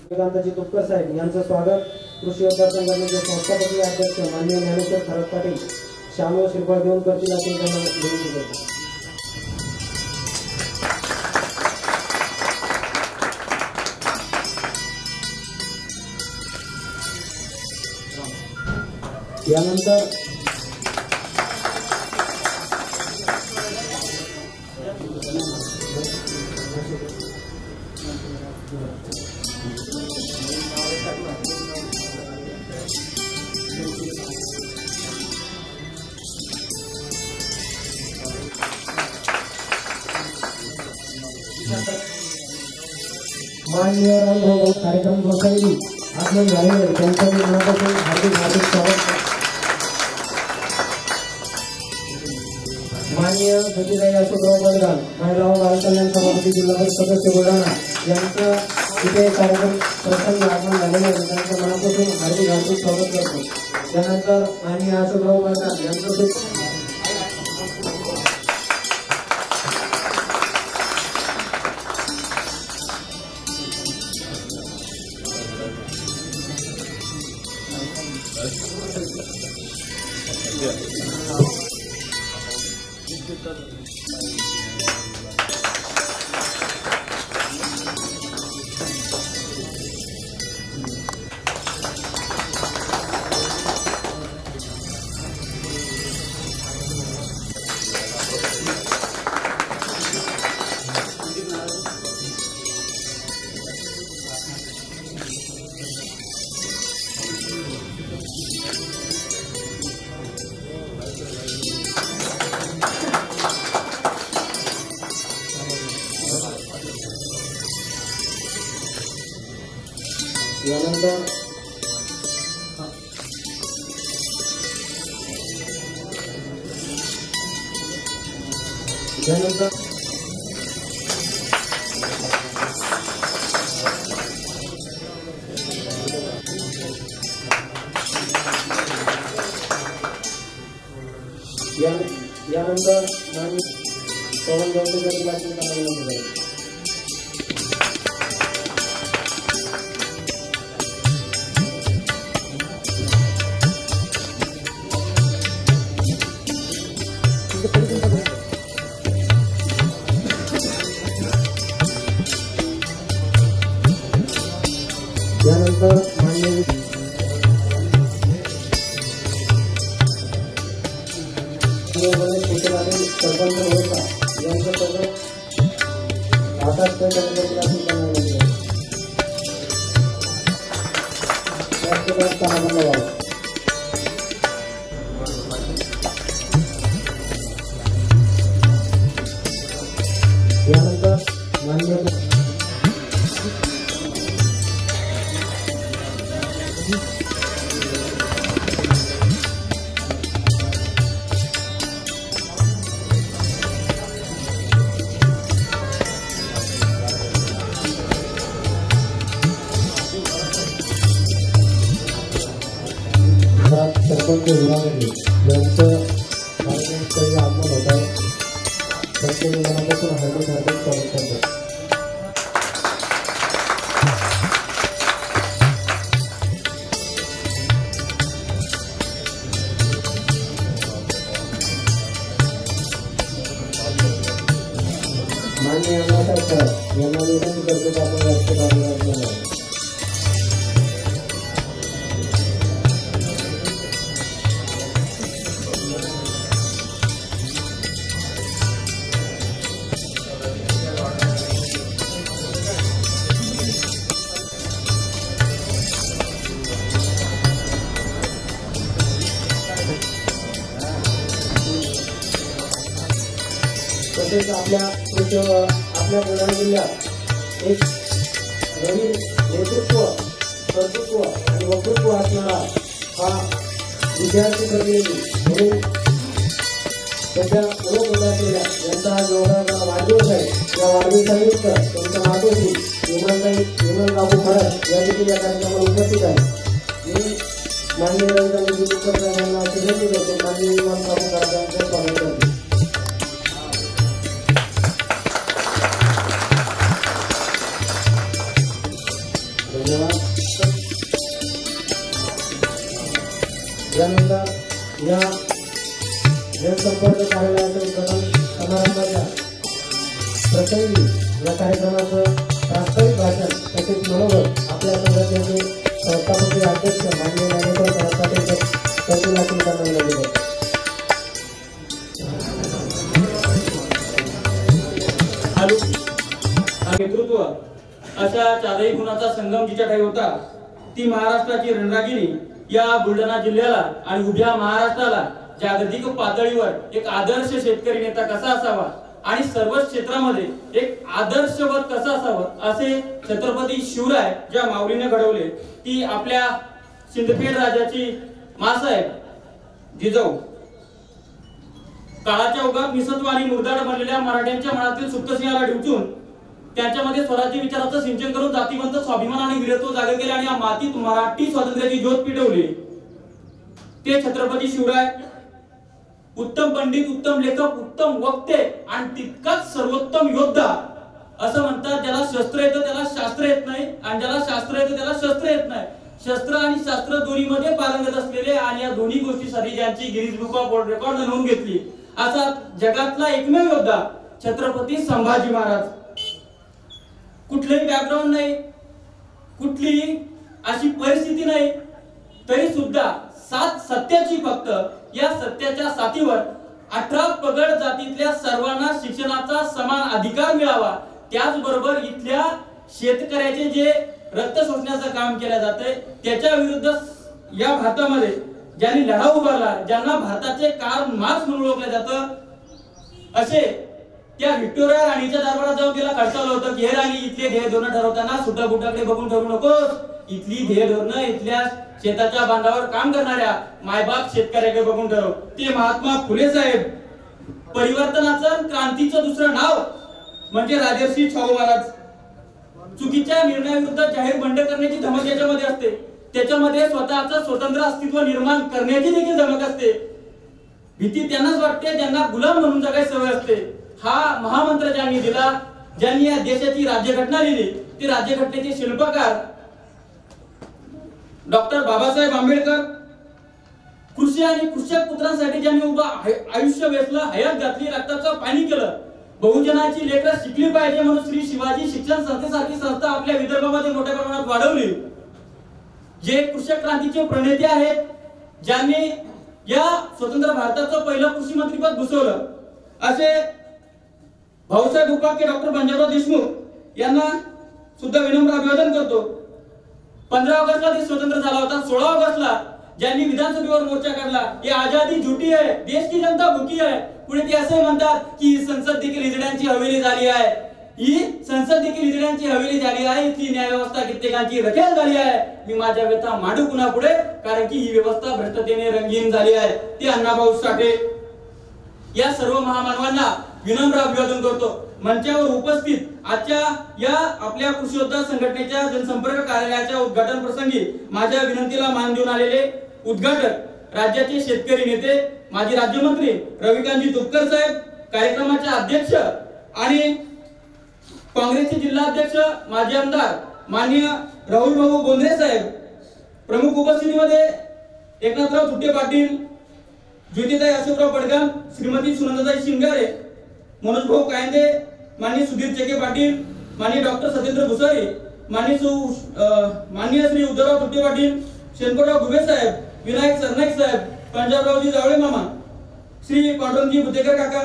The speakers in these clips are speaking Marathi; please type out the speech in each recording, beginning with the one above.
वेदांताजी तुपकर साहेब यांचं स्वागत कृषी योद्धा संघटनेचे संस्थापकीय अध्यक्ष माननीय ज्ञानेश्वर खरग पाटील शामो श्रीफळ देऊन करतील असे त्यांना विनंती करतो। यानंतर माननीय कार्यक्रम प्रसंगी आगमन झालेले त्यांच्या मनापासून हार्दिक हार्दिक स्वागत। माननीय सचिवालय अशोकराव बलगाम महिला व बाल कल्याण सभापती जिल्हा परिषद सदस्य बुलढाणा यांचं इथे कार्यक्रम प्रसंगी आगमन झालेले त्यांच्या मनापासून हार्दिक हार्दिक स्वागत करतो। त्यानंतर माननीय अशोकराव बलगाम यांचं यानंतर पवन गौतम भाषण करावे। यानंतर माननीय सरपंच होता यांचं पद आकाश यानंतर माननीय सरपंच यांचं कार्यक्रमस्थळी आगमन होत आहे। त्यांचे मनापासून हार्दिक हार्दिक स्वागत करतो। माननीय अण्णासाहेब साहेब यांना विनंती करतो की आपण राष्ट्रीय कार्यक्रम तसेच आपल्या बुलढाणा जिल्ह्यात एक नवीन नेतृत्व कर्तृत्व आणि वक्तृत्व असणारा हा विद्यार्थी प्रतिनिधी म्हणून सध्या ओळख असलेल्या यांचा आज वाढदिवस आहे। या वाढदिवसानिमित्त त्यांच्या मातोश्री विमलबाबू खरग या देखील या कार्यक्रमाला उपस्थित आहे। मी माननीय रविंद्र तुपकर यांना विनंती करतो माननीय विमलबाबू खरग यांचं स्वागत करतो। यानंतर या जनसंपर्क कार्यालयाच्या उद्घाटन समारंभाच्या प्रसंगी या कार्यक्रमाचं प्रास्ताविक भाषण तसेच मनोगत आपल्या संघटनेचे संस्थापकीय अध्यक्ष माननीय ज्ञानेश्वर सराफाटे चतुलातील करण्यात आले होते. नेतृत्व अशा चारही गुणाचा संगम जिच्या ठाई होता ती महाराष्ट्राची रणरागिणी या बुलढाणा जिल्ह्याला आणि उभ्या महाराष्ट्राला जागतिक पातळीवर एक आदर्श शेतकरी नेता कसा असावा आणि सर्वच क्षेत्रामध्ये एक आदर्शवत कसं असावं असे छत्रपती शिवराय ज्या माऊलीने घडवले ती आपल्या सिंदखेड राजाची मासाहेब जिजाऊ काळाच्या ओघात निसत्व आणि मुरदाड बनलेल्या मराठ्यांच्या मनातील सुप्त सिंहाला डिवचून त्यांच्यामध्ये स्वराज्य विचाराचं सिंचन करून जातीवंत स्वाभिमान आणि वीरत्व जागे केले आणि या मातीत मराठी स्वातंत्र्याची ज्योत पेटवली. ते छत्रपती शिवराय उत्तम पंडित, उत्तम लेखक, उत्तम वक्ते आणि तितकाच सर्वोत्तम योद्धा. असं म्हणतात ज्याला शस्त्र येतं त्याला शास्त्र येत नाही आणि ज्याला शास्त्र येतं त्याला शस्त्र येत नाही. शस्त्र आणि शास्त्र दोन्हीमध्ये पारंगत असलेले आणि या दोन्ही गोष्टीसाठी ज्यांची Guinness book of world record नोंद घेतली असा जगातला एकमेव योद्धा छत्रपती संभाजी महाराज. कुठलंही बॅकग्राऊंड नाही, कुठलीही अशी परिस्थिती नाही, तरी सुद्धा साथ सत्याची फक्त या सत्याच्या साथीवर 18 पगड जातीतल्या सर्वांना शिक्षणाचा समान अधिकार मिळावा. त्याचबरोबर इथल्या शेतकऱ्याचे जे रक्त शोषण्याचं काम केलं जातंय त्याच्या विरुद्ध या भारतामध्ये ज्यांनी लढा उभारला, ज्यांना भारताचे कार्ल मार्क्स म्हणून ओळखलं जातं, असे त्या व्हिक्टोरिया राणीच्या दरबारात जाऊन तिला खडसावलं होतं की हे राणी इथले ध्येय धोरण ठरवताना सुद्धा बुटाकडे बघून ठरवू नकोस. इथली ध्येय धोरण इथल्या शेताच्या बांधावर काम करणाऱ्या मायबाप शेतकऱ्याकडे बघून ठरव. ते महात्मा फुले साहेब. परिवर्तनाचं क्रांतीचं दुसरं नाव म्हणजे राजर्षी शाहू महाराज. चुकीच्या निर्णयाविरुद्ध जाहीर बंड करण्याची धमक याच्यामध्ये असते, त्याच्यामध्ये स्वतःचं स्वतंत्र अस्तित्व निर्माण करण्याची देखील धमक असते. भीती त्यांनाच वाटते ज्यांना गुलाम म्हणून जगायची सवय असते. हा महामंत्र ज्यांनी दिला, ज्यांनी या देशाची राज्यघटना लिहिली, ते राज्यघटनेचे शिल्पकार डॉक्टर बाबासाहेब आंबेडकर. कृषी आणि कृषक पुत्रांसाठी ज्यांनी उभं आयुष्य वेचलं, हयात घातली, रक्ताचं पाणी केलं. बहुजनाची लेकरं शिकली पाहिजे म्हणून श्री शिवाजी शिक्षण संस्थेसारखी संस्था आपल्या विदर्भामध्ये मोठ्या प्रमाणात वाढवली. जे कृषक क्रांतीचे प्रणेते आहेत, ज्यांनी या स्वतंत्र भारताचं पहिलं कृषी मंत्रीपद भूषवलं, असे भाऊसाहेब उपाख्य डॉक्टर पंजाबराव देशमुख यांना सुद्धा विनम्र अभिवादन करतो. 15 ऑगस्टला देश स्वतंत्र झाला होता. 16 ऑगस्टला ज्यांनी विधानसभेवर मोर्चा काढला, ये आजादी झुटी आहे, देश की जनता भुकी आहे. पुढे ते असे म्हणतात की संसद देखील हिजड्यांची हवेली झाली आहे. ही संसद देखील हिजड्यांची हवेली झाली आहे. इथली न्याय व्यवस्था कित्येकांची रखेल झाली आहे. मी माझ्या व्यथा मांडू कुणा पुढे, कारण की ही व्यवस्था भ्रष्टतेने रंगीन झाली आहे. ते अण्णाभाऊ साठे. या सर्व महामानवांना विनम्र अभिवादन करतो. मंचावर उपस्थित आजच्या या आपल्या कृषी योद्धा संघटनेच्या जनसंपर्क कार्यालयाच्या उद्घाटन प्रसंगी माझ्या विनंतीला मान देऊन आलेले उद्घाटक राज्याचे शेतकरी नेते माजी राज्यमंत्री रविकांतजी तुपकर साहेब, कार्यक्रमाचे अध्यक्ष आणि काँग्रेसचे जिल्हाध्यक्ष माजी आमदार माननीय राहुल भाऊ बोंद्रे साहेब. प्रमुख उपस्थितीमध्ये एकनाथराव तुटे पाटील, ज्योतिताई अशोकराव पडगाम, श्रीमती सुनंदाताई शिंगारे, मनोज भाऊ कायंदे, माननीय सुधीर चेके पाटील, माननीय डॉक्टर सत्येंद्र भुसारी, माननीय श्री उद्धवराव तुटे पाटील, शंकरराव गुबे साहेब, विनायक सरनाईक साहेब, पंजाबरावजी जावळे मामा, श्री पांडुरंगजी बुतेकर काका,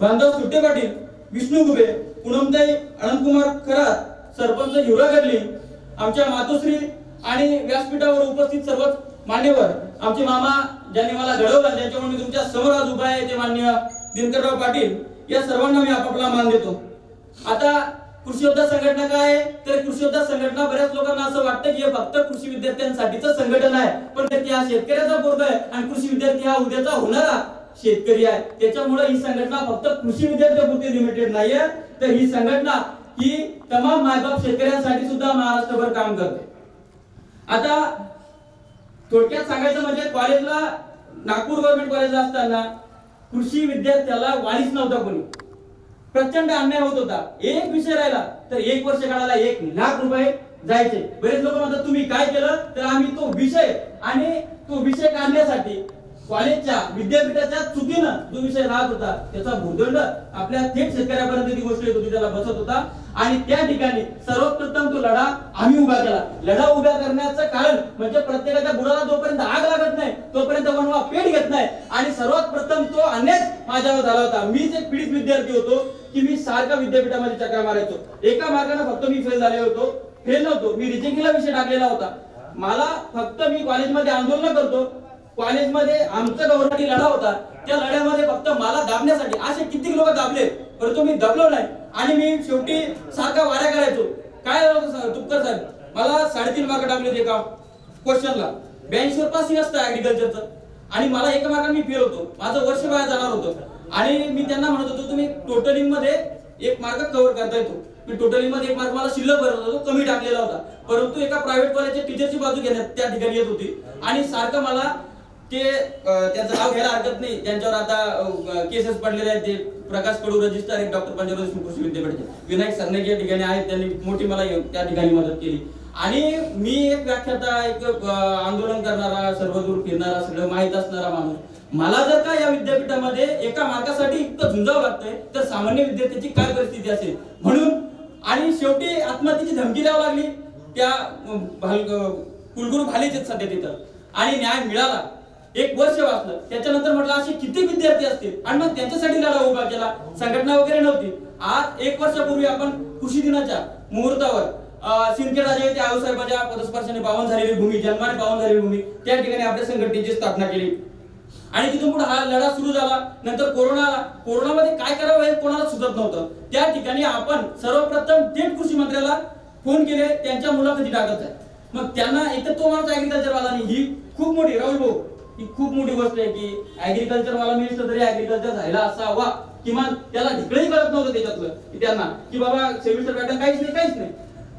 बांधव तुटे पाटील, विष्णू गुबे, पूनमताई अनंतकुमार खरात, सरपंच हिवरा गडली, आमच्या मातोश्री आणि व्यासपीठावर उपस्थित सर्वच मान्यवर, आमचे मामा ज्यांनी मला घडवलं, ज्यांच्यामुळे मी तुमच्या समोर आज उभा आहे, ते माननीय दिनकरराव पाटील. या सर्वांना मी आपापला मान देतो. आता कृषी योद्धा संघटना काय आहे तर कृषी योद्धा संघटना बऱ्याच लोकांना असं वाटतं की हे फक्त कृषी विद्यार्थ्यांसाठीच संघटन आहे, पण ते हा शेतकऱ्याचा पोरगा आहे आणि कृषी विद्यार्थी हा उद्याचा होणारा शेतकरी आहे. त्याच्यामुळे ही संघटना फक्त कृषी विद्यार्थ्यांपुरती लिमिटेड नाहीये, तर ही संघटना ही तमाम मायबाप शेतकऱ्यांसाठी सुद्धा महाराष्ट्रभर काम करते. आता थोडक्यात सांगायचं म्हणजे कॉलेजला, नागपूर गव्हर्नमेंट कॉलेजला असताना कृषी विद्यार्थ्याला वाणीच नव्हता कोणी. प्रचंड अन्याय होत होता. एक विषय राहिला तर 1 वर्ष काढायला 1 लाख रुपये जायचे. बरेच लोक म्हणतात तुम्ही काय केलं, तर आम्ही तो विषय आणि तो विषय काढण्यासाठी कॉलेजच्या विद्यापीठाच्या चुकीनं जो विषय राहत होता त्याचा भूर्दंड आपल्या थेट शेतकऱ्यापर्यंत ती गोष्ट येत होती, त्याला बसत होता. आणि त्या ठिकाणी सर्वप्रथम तो लढा आम्ही उभा केला. लढा उभा करण्याचं कारण म्हणजे प्रत्येकाच्या बुडाला जोपर्यंत आग लागत नाही तोपर्यंत वनवा पेट घेत नाही. आणि सर्वात प्रथम तो अन्याय माझ्यावर झाला होता. मीच एक पीडित विद्यार्थी होतो की मी सारखा विद्यापीठामध्ये चक्रा मारायचो. एका मार्गाने फक्त मी फेल झाले होतो, फेल नव्हतो, मी रिचेकिंगला विषय टाकलेला होता. मला फक्त मी कॉलेजमध्ये आंदोलन करतो, कॉलेजमध्ये आमचा गव्हर्नमेंट लढा होता, त्या लढ्यामध्ये फक्त मला दाबण्यासाठी असे किती लोक दाबले, परंतु मी दबलो नाही. आणि मी शेवटी सारखा वाऱ्या करायचो. काय तुपकर साहेब, मला 3.5 मार्क टाकले होते एका क्वेश्चनला. 82 पासिंग असतं ऍग्रिकल्चरचं आणि मला एका मार्काने मी फेल होतो. माझं वर्ष बाहेर जाणार होतं. आणि मी त्यांना म्हणत होतो तुम्ही टोटलिंग मध्ये 1 मार्क कव्हर करता येतो. मी टोटलिंग मध्ये 1 मार्क मला शिल्लक भरत होतो, कमी टाकलेला होता. परंतु एका प्रायव्हेट कॉलेजच्या टीचरची बाजू घेण्यात त्या ठिकाणी येत होती. आणि सारखं मला ते त्याचं नाव घ्यायला हरकत नाही, ज्यांच्यावर आता केसेस पडलेले आहेत, ते प्रकाश कडू रजिस्टर एक डॉक्टर पंजाबराव देशमुख कृषी विद्यापीठाचे विनायक सरनेगे या ठिकाणी आहेत, त्यांनी मोठी मला त्या ठिकाणी मदत केली. आणि मी एक व्याख्याता, एक आंदोलन करणारा, सर्वदूर फिरणारा, सगळं माहीत असणारा माणूस, मला जर का या विद्यापीठामध्ये एका मार्कासाठी इतकं झुंजावं लागतंय तर सामान्य विद्यार्थ्याची काय परिस्थिती असेल. म्हणून आणि शेवटी आत्महत्येची धमकी द्यावी लागली त्या कुलगुरू भालेचे सध्या तिथं. आणि न्याय मिळाला, 1 वर्ष वाचलं. त्याच्यानंतर म्हटलं असे किती विद्यार्थी असतील आणि मग त्यांच्यासाठी लढा उभा केला. संघटना वगैरे नव्हती. आज 1 वर्षापूर्वी आपण कृषी दिनाच्या मुहूर्तावर सिंदखेड येथे आऊसाहेबांच्या पदस्पर्शाने पावन झालेली भूमी, जन्माने पावन झालेली भूमी, त्या ठिकाणी आपल्या संघटनेची स्थापना केली. आणि तिथून पुढे हा लढा सुरू झाला. नंतर कोरोना आला. कोरोनामध्ये काय करावं हे कोणाला सुचत नव्हतं. त्या ठिकाणी आपण सर्वप्रथम थेट कृषी मंत्र्याला फोन केले, त्यांच्या मुलाखती टाकत आहे. मग त्यांना एक तो माणूस ऍग्रिकल्चर वाला नाही, ही खूप मोठी राहुल भाऊ, ही खूप मोठी गोष्ट आहे की ऍग्रिकल्चर वाला मिनिस्टर तरी ऍग्रिकल्चर झाला असावा. किमान त्याला ढिकळही कळत नव्हतं त्याच्यातलं की त्यांना की बाबा सेमिस्टर पॅटर्न काहीच नाही.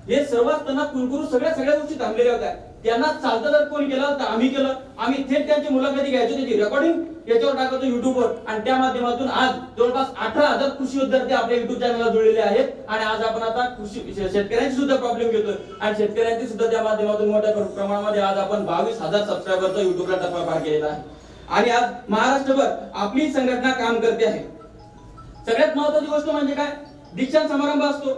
हे सर्व असताना कुलगुरू सगळ्या गोष्टी थांबलेल्या होत्या. त्यांना चालतं जर कोण केलं तर आम्ही केलं. आम्ही थेट त्यांची मुलाखती घ्यायचो, त्याची रेकॉर्डिंग याच्यावर टाकायचो युट्यूबवर. आणि त्या माध्यमातून आज जवळपास 18,000 कृषी विद्यार्थी आपल्या युट्यूब चॅनलला जुळलेले आहेत. आणि आज आपण आता कृषी शेतकऱ्यांची सुद्धा प्रॉब्लेम घेतोय आणि शेतकऱ्यांची सुद्धा त्या माध्यमातून मोठ्या प्रमाणामध्ये आज आपण 22,000 सबस्क्रायबरचा युट्यूबला टप्पा पार केलेला आहे. आणि आज महाराष्ट्रभर आपली संघटना काम करते आहे. सगळ्यात महत्त्वाची गोष्ट म्हणजे काय, दीक्षांत समारंभ असतो.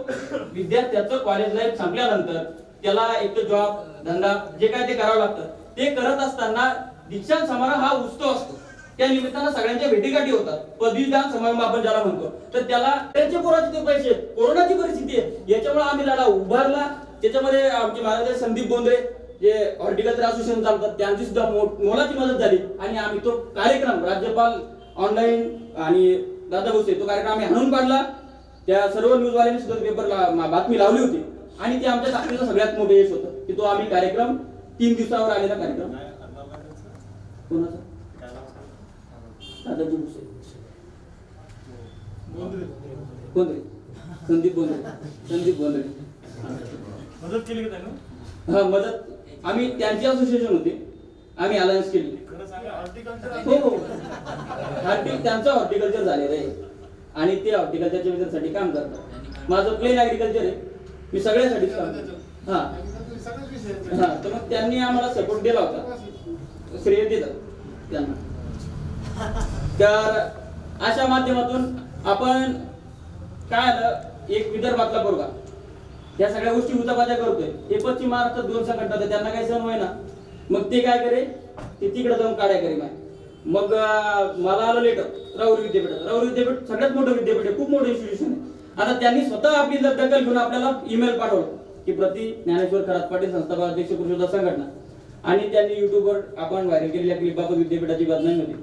विद्यार्थ्याचं कॉलेज लाईफ संपल्यानंतर त्याला एक जॉब धंदा जे काय ते करावं लागतं. ते करत असताना दीक्षांत समारंभ हा उत्सव असतो. त्या निमित्तानं सगळ्यांच्या भेटीगाठी होतात. पदवीदान समारंभ आपण ज्याला म्हणतो, तर त्याला त्यांचे पोराचे पैसे, कोरोनाची परिस्थिती आहे, याच्यामुळे आम्ही लढा उभारला. त्याच्यामध्ये आमचे महाराज संदीप बोंद्रे जे हॉर्टिकल्चर असोसिएशन चालतात, त्यांची सुद्धा मोलाची मदत झाली. आणि आम्ही तो कार्यक्रम राज्यपाल ऑनलाईन आणि दादा भोसे तो कार्यक्रम आम्ही आणून काढला. त्या सर्व न्यूजवाल्यांनी सुद्धा पेपरला बातमी लावली होती. आणि ते आमच्या ताकदीचं सगळ्यात मोठं यश होतं की तो आम्ही कार्यक्रम 3 दिवसावर आलेला कार्यक्रम. कोणाचा? दादाजी भुसे, बोंद्रे, संदीप बोंद्रे मदत केली का त्यांना? हा, मदत आम्ही त्यांची असोसिएशन होती, आम्ही अलायन्स केली. हो, त्यांचं हॉर्टिकल्चर झालेलं आहे आणि ते हॉर्टिकल्चरच्या विद्यार्थ्यांसाठी काम करतात. माझं प्लेन ऍग्रिकल्चर आहे, मी सगळ्यासाठीच काम करतो. हा, तर मग त्यांनी आम्हाला सपोर्ट दिला होता, श्रेय देतात त्यांना. तर अशा माध्यमातून आपण काय आलं, एक विदर्भातला पोरगा या सगळ्या गोष्टी उतापाच्या करतोय. हे पश्चिम महाराष्ट्रात 2 संघटना होत्या, त्यांना काही सण होईना. मग ते काय करे, ते तिकडे जाऊन काढाय करे. मग मला आलं लेटर राहुरी विद्यापीठ सगळ्यात मोठं विद्यापीठ आहे, खूप मोठं इन्स्टिट्यूशन आहे. आता त्यांनी स्वतः आपली दखल घेऊन आपल्याला ईमेल पाठवलं की प्रति ज्ञानेश्वर खरात पाटील संस्थापक अध्यक्ष कृषी संघटना. आणि त्यांनी युट्यूबवर आपण व्हायरल केलेल्या क्लिपाबाबत विद्यापीठाची बदनामी होती.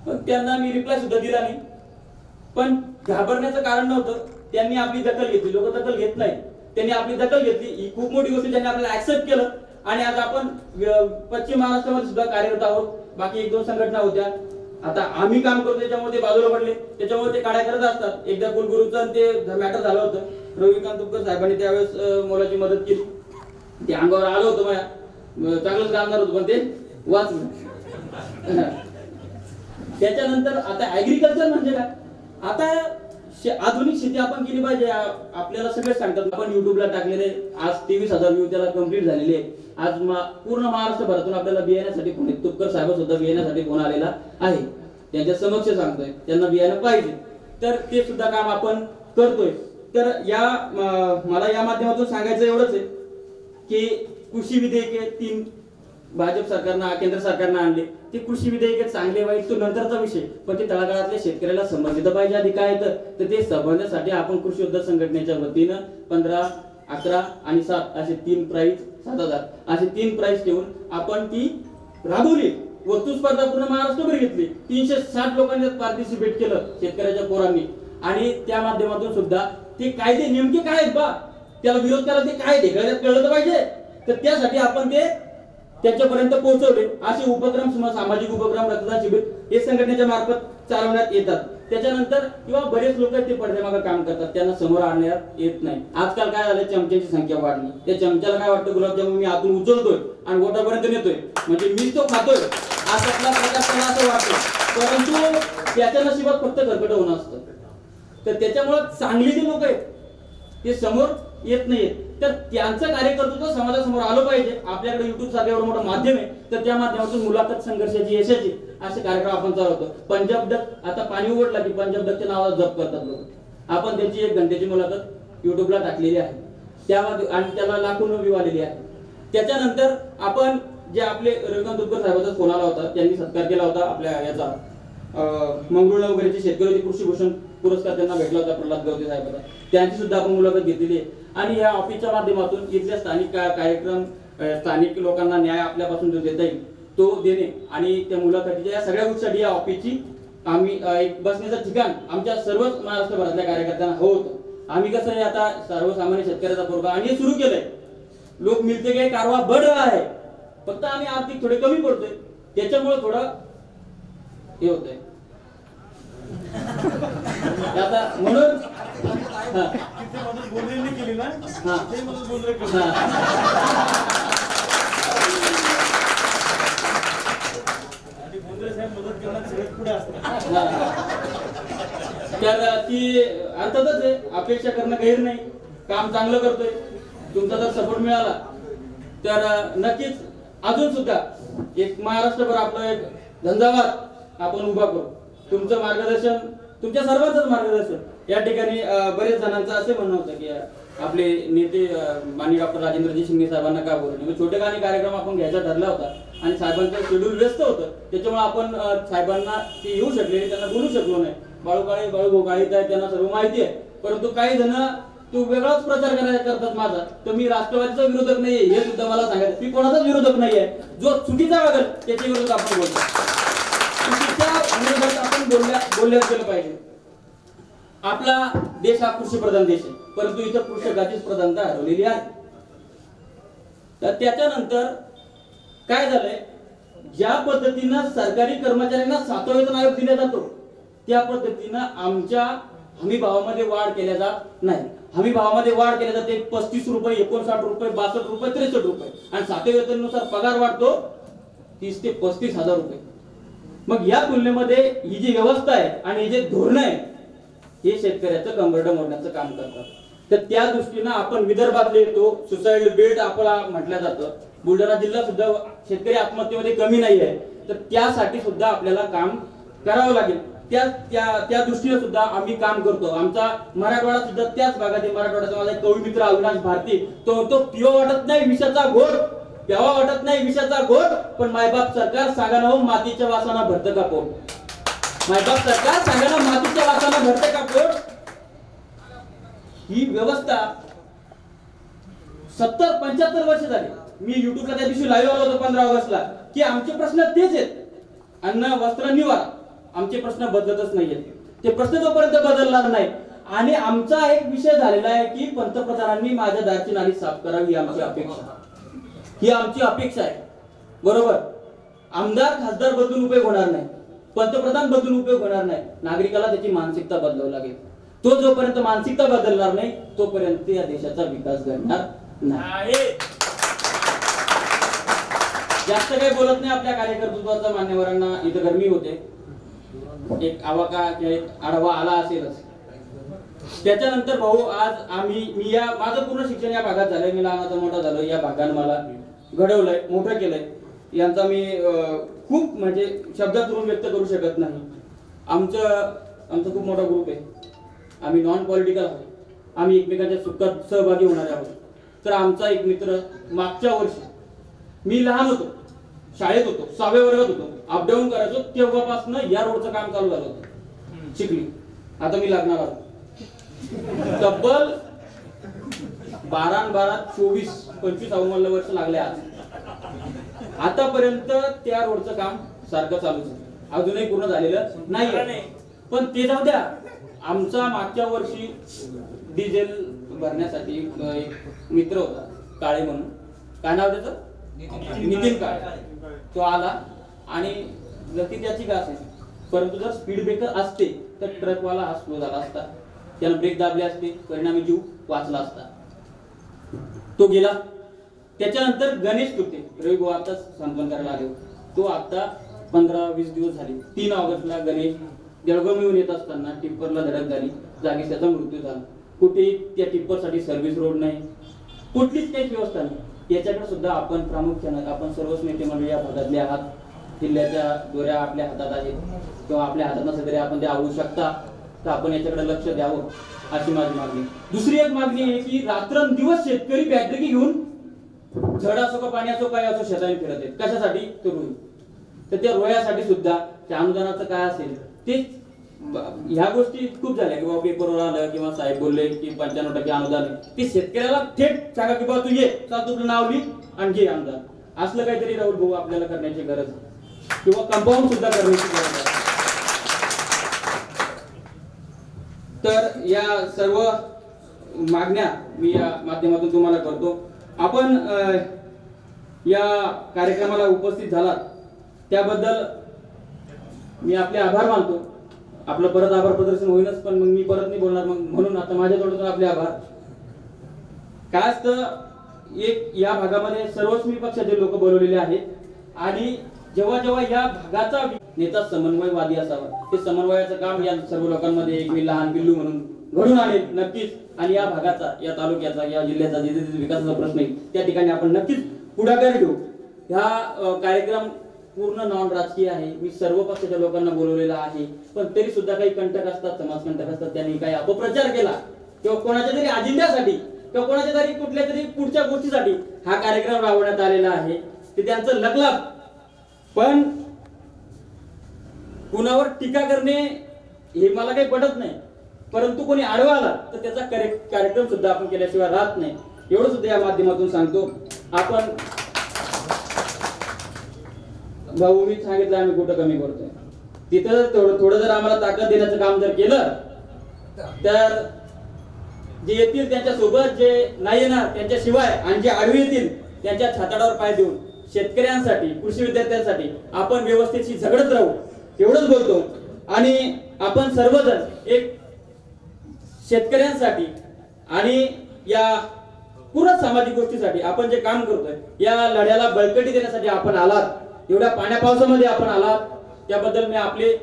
पण त्यांना मी रिप्लाय सुद्धा दिला नाही. पण घाबरण्याचं कारण नव्हतं, त्यांनी आपली दखल घेतली. लोक दखल घेत नाही, त्यांनी आपली दखल घेतली. ही खूप मोठी गोष्ट, त्यांनी आपल्याला ऍक्सेप्ट केलं. आणि आज आपण पश्चिम महाराष्ट्रामध्ये सुद्धा कार्यरत आहोत. बाकी 1-2 संघटना होत्या, आता आम्ही काम करतो त्याच्यामुळे ते बाजूला पडले, त्याच्यामुळे ते काड्या करत असतात. एकदा कुलगुरूचं ते मॅटर झालं होतं, रविकांत तुपकर साहेबांनी त्यावेळेस मोलाची मदत केली. ते अंगावर आलं होतं, माझ्या चांगलंच कामदार होतं, पण ते वाचलं. त्याच्यानंतर आता ऍग्रिकल्चर म्हणजे काय, आता आधुनिक शेती आपण केली पाहिजे. आपल्याला सगळे सांगतात, आपण युट्यूबला टाकलेले आज 23,000 व्ह्यू त्याला कंप्लीट झालेले. आज पूर्ण महाराष्ट्रभरातून आपल्याला बियाण्यासाठी फोन येत. तुपकर साहेब सुद्धा बियाण्यासाठी फोन आलेला आहे. त्यांच्या समक्ष सांगतोय त्यांना बियाणं पाहिजे, तर ते सुद्धा काम आपण करतोय. तर मला या माध्यमातून सांगायचं एवढंच आहे की कृषी विधेयके 3 भाजप सरकारनं केंद्र सरकारनं आणले. ते कृषी विधेयक चांगले वाईट तो नंतरचा विषय, पण ते तळागाळातल्या शेतकऱ्याला समजलं पाहिजे आधी काय तर ते समजण्यासाठी आपण कृषी उद्योग संघटनेच्या वतीनं 15, 11 आणि 7 असे 3 प्राइस 7,000 असे 3 प्राइस ठेवून आपण ती राबवली. वस्तू स्पर्धा पूर्ण महाराष्ट्रभर घेतली. 360 लोकांनी पार्टिसिपेट केलं शेतकऱ्याच्या पोरांनी, आणि त्या माध्यमातून सुद्धा ते कायदे नेमके काय आहेत बा, त्याला विरोध करायला ते काय ढेकळण्यात कळलं तर पाहिजे. तर त्यासाठी आपण ते त्याच्यापर्यंत पोहोचवले. असे उपक्रम, सामाजिक उपक्रम, रक्तदान शिबिर हे संघटनेच्या मार्फत चालवण्यात येतात. त्याच्यानंतर किंवा बरेच लोक ते पडद्यामागे काम करतात, त्यांना समोर आणण्यात येत नाही. आजकाल काय झालं, चमच्याची संख्या वाढली. त्या चमच्याला काय वाटतं, गुलाबजामुन मी आतून उचलतोय आणि बोटापर्यंत नेतोय, म्हणजे मीच तो खातोय असा प्रकार त्याला असं वाटतं. परंतु त्याच्या नशिबात फक्त कर्कट होणं असतं. तर त्याच्यामुळे चांगली जी लोक आहेत ते समोर येत नाहीत. तर त्यांचं कार्यकर्तृत्व समाजासमोर आलं पाहिजे. आपल्याकडे युट्यूब सारखं एवढं मोठं माध्यम आहे, तर त्या माध्यमातून मुलाखत संघर्षाची, यशाची असे कार्यक्रम आपण चालवतो. पंजाब डक, आता पाणी उघडलं की पंजाब डकच्या नावाला जप करतात लोक. आपण त्यांची 1 घंट्याची मुलाखत युट्यूबला टाकलेली आहे, आणि त्याला लाखों व्ह्यू आलेली आहे. त्याच्यानंतर आपण जे आपले रविकांत तुपकर साहेबांचा फोन आला होता, त्यांनी सत्कार केला होता आपल्या याचा मंगरुळला वगैरेचे शेतकरी कृषी भूषण पुरस्कार त्यांना भेटला होता प्रल्हाद गवते साहेबांचा, त्यांची सुद्धा आपण मुलाखत घेतलेली आहे. आणि या ऑफिसच्या माध्यमातून इथल्या स्थानिक कार्यक्रम, स्थानिक लोकांना न्याय आपल्यापासून जो देता येईल तो देणे, आणि त्या मुलाखतीच्या या सगळ्या गोष्टीसाठी या ऑफिसची आम्ही एक बसण्याचं ठिकाण आमच्या सर्वच महाराष्ट्रभरातल्या कार्यकर्त्यांना हवं होतं. आम्ही कसं आहे, आता सर्वसामान्य शेतकऱ्याचा पोरगा आणि हे सुरू केलंय. लोक मिळते काय कारवा बढ़ रहा है, फक्त आम्ही आर्थिक थोडे कमी पडतोय, त्याच्यामुळे थोडं हे होतंय. आता म्हणून केली ना, ते मदत बोलले आणि बोंद्रे साहेब मदत करण्यात सगळ्यात पुढे असतात. तर ती अर्थातच आहे, अपेक्षा करणं गैर नाही. काम चांगलं करतोय, तुमचा जर सपोर्ट मिळाला तर नक्कीच अजून सुद्धा एक महाराष्ट्रभर आपलं एक झंझावात आपण उभा करू. तुमचं मार्गदर्शन, तुमच्या सर्वांचंच मार्गदर्शन या ठिकाणी बरेच जणांचं असे म्हणणं होतं की आपले नेते माननीय डॉक्टर राजेंद्रजी शिंदे साहेबांना का बोलले. छोटे गाणी कार्यक्रम आपण घ्यायचा ठरला होता आणि साहेबांचं शेड्यूल व्यस्त होतं, त्याच्यामुळे आपण साहेबांना ते येऊ शकले, त्यांना बोलू शकलो नाही. बाळू भोगाळीत आहे, त्यांना सर्व माहिती आहे. परंतु काही जण तू वेगळाच प्रचार करतात माझा, तर मी राष्ट्रवादीचा विरोधक नाहीये हे सुद्धा मला सांगायचं. मी कोणाचाच विरोधक नाहीये. जो चुकीचा वागेल त्याच्या विरोधात आपण बोलतो, चुकीच्या विरोधात आपण बोलल्याच गेलं पाहिजे. आपला देश हा कृषी प्रधान देश आहे, परंतु इथं कृषकाचीच प्रधानता हरवलेली आहे. तर त्याच्यानंतर काय झालंय, ज्या पद्धतीनं सरकारी कर्मचाऱ्यांना 7वा वेतन आयोग दिला जातो त्या पद्धतीनं आमच्या हमी भावामध्ये वाढ केल्या जात नाही. हमी भावामध्ये वाढ केल्या जाते 35 रुपये, 59 रुपये, 62 रुपये, 63 रुपये, आणि 7व्या वेतनानुसार पगार वाढतो 30 ते 35 हजार रुपये. मग या तुलनेमध्ये ही जी व्यवस्था आहे आणि हे जे धोरण आहे हे शेतकऱ्याचं कंबरडं मोडण्याचं काम करतात. तर त्या दृष्टीनं आपण विदर्भातले तो सुसाईड बेल्ट आपला म्हटलं जातं, बुलढाणा जिल्हा सुद्धा शेतकरी आत्महत्येमध्ये कमी नाही आहे. तर त्यासाठी सुद्धा आपल्याला काम करावं लागेल. त्या दृष्टीने सुद्धा आम्ही काम करतो. आमचा मराठवाडा सुद्धा त्याच भागातील मराठवाड्याचा माझा एक कवी मित्र अविनाश भारती, तो पिवा वाटत नाही विषाचा घोट, प्यावा वाटत नाही विषाचा घोट, पण मायबाप सरकार सांगा ना मातीच्या वासाना भरतं का पोट. मायबाप सरकार सांगा ना मातीच्या वासाना भरतं का पोट. ही व्यवस्था 70-75 वर्ष झाली. मी युट्यूबला त्या दिवशी लाईव्ह आलो होतो 15 ऑगस्टला, की आमचे प्रश्न तेच आहेत, अन्न वस्त्र निवारा. आमचे प्रश्न बदलतच नाहीयेत. ते प्रश्न जोपर्यंत बदलणार नाही, आणि आमचा एक विषय झालेला आहे की पंतप्रधानांनी माझ्या दारची नाली साफ करावी, ही आमची अपेक्षा आहे. बरोबर, आमदार खासदार बदलून उपयोग होणार नाही, पंतप्रधान बदलून उपयोग होणार नाही. नागरिकाला त्याची मानसिकता बदलावी लागेल. तो जोपर्यंत मानसिकता बदलणार नाही तोपर्यंत या देशाचा विकास घडणार नाही. जास्त काही बोलत नाही. आपल्या कार्यकर्तृत्वाचा मान्यवरांना इथं गरमी होते, एक आवाका किंवा एक आढावा आला असेलच. त्याच्यानंतर भाऊ आज माझं पूर्ण शिक्षण या भागात झालंय. मी लहानाचा मोठा झालो या भागात. मला घडवलंय, मोठं केलंय, यांचा मी खूप म्हणजे शब्दातून व्यक्त करू शकत नाही. आमचा खूप मोठा ग्रुप आहे. आम्ही नॉन पॉलिटिकल आहोत. आम्ही एकमेकांच्या सुखात सहभागी होणारे आहोत. तर आमचा एक मित्र मागच्या वर्षी, मी लहान होतो, शाळेत होतो, 6व्या वर्गात होतो, अपडाऊन करायचो, तेव्हापासून या रोडचं काम चालू झालं होतं चिखली. आता मी लागणार आहोत तब्बल 12 24 25 अवमल्ल वर्ष लागले. आज आतापर्यंत त्या रोडचं काम सारखं चालूच आहे, अजूनही पूर्ण झालेलं नाही. पण ते जाऊ द्या, आमचा मागच्या वर्षी डिझेल भरण्यासाठी एक मित्र होता, काळे म्हणून, काय नाव त्याचं, नितीन काळे. तो आला आणि गती त्याची का असेल, परंतु जर स्पीड ब्रेकर असते तर ट्रकवाला हा स्लो झाला असता, त्याला ब्रेक दाबले असते, परिणामी जीव वाचला असता. तो गेला. त्याच्यानंतर गणेश तुटे रवी भाऊ आता संपन्न करायला आले. तो आता 15-20 दिवस झाले. 3 ऑगस्टला गणेश जळगाव येऊन येत असताना टिप्परला धडक झाली, जागीच त्याचा मृत्यू झाला. कुठेही त्या टिप्परसाठी सर्व्हिस रोड नाही, कुठलीच काही व्यवस्था नाही. याच्याकडे सुद्धा आपण प्रामुख्याने, आपण सर्वच नेते मंडळी या भागातले आहात, जिल्ह्याच्या दोऱ्या आपल्या हातात आहेत किंवा आपल्या हातात नसेल तरी आपण ते आवडू शकता, तर आपण याच्याकडे लक्ष द्यावं अशी माझी मागणी. दुसरी एक मागणी आहे की रात्रंदिवस शेतकरी बॅटरी घेऊन झड असो का पाणी असो काय असो शेताने फिरत आहेत. कशासाठी, तर रोई. तर त्या रोयासाठी सुद्धा त्या अनुदानाचं काय असेल ते, ह्या गोष्टी खूप झाल्या की बाबा पेपरवर आलं किंवा साहेब बोलले की 95% अनुदान आहे. ते शेतकऱ्याला थेट सांगा की बाबा तू ये, चाल तुझं नाव लिह आणि घे अनुदान. असलं काहीतरी राहुल भाऊ आपल्याला करण्याची गरज आहे, किंवा कंपाऊंड सुद्धा करण्याची गरज आहे. तर या सर्व मागण्या मी या माध्यमातून तुम्हाला करतो. आपण या कार्यक्रमाला उपस्थित झालात त्याबद्दल मी आपले आभार मानतो. आपलं परत आभार प्रदर्शन होईनच, पण मग मी परत नाही बोलणार, मग म्हणून आता माझ्या तोडून आपले आभार. काय असतं, एक या भागामध्ये सर्वच मी पक्षाचे लोक बोलवलेले आहेत आणि जेव्हा जेव्हा या भागाचा नेता समन्वयवादी असावा, ते समन्वयाचं काम या सर्व लोकांमध्ये एक मी लहान बिल्लू म्हणून घडून आणेल नक्कीच. आणि या भागाचा, या तालुक्याचा, या जिल्ह्याचा जे विकासाचा प्रश्न आहे त्या ठिकाणी आपण नक्कीच पुढाकार घेऊ. हा कार्यक्रम पूर्ण नॉन राजकीय आहे. मी सर्व पक्षाच्या लोकांना बोलवलेला आहे, पण तरी सुद्धा काही कंटक असतात, समाजकंटक असतात, त्यांनी काही अपप्रचार केला किंवा कोणाच्या तरी अजेंड्यासाठी किंवा कोणाच्या तरी कुठल्या तरी पुढच्या गोष्टीसाठी हा कार्यक्रम राबवण्यात आलेला आहे. ते त्यांचं लकलाभ. पण कुणावर टीका करणे हे मला काही पटत नाही, परंतु कोणी आडवा आला तर त्याचा कार्यक्रम सुद्धा आपण केल्याशिवाय राहत नाही, एवढं सुद्धा या माध्यमातून सांगतो. आपण भाऊ मी सांगितलं आम्ही कुठं कमी करतोय, तिथं थोडं जर आम्हाला ताकद देण्याचं काम जर केलं तर जे येतील त्यांच्या सोबत, जे नाही येणार त्यांच्याशिवाय, आणि जे आडवे येतील त्यांच्या छाताडावर पाय देऊन शेतकऱ्यांसाठी, कृषी विद्यार्थ्यांसाठी आपण व्यवस्थेशी झगडत राहू, एवढंच बोलतो. आणि आपण सर्वजण एक शेतकऱ्यांसाठी आणि या पूर्ण सामाजिक गोष्टीसाठी आपण जे काम करतोय या लढ्याला बळकटी देण्यासाठी आपण आलात, एवढ्या पाण्या पावसामध्ये आपण आलात, त्याबद्दल मी आपले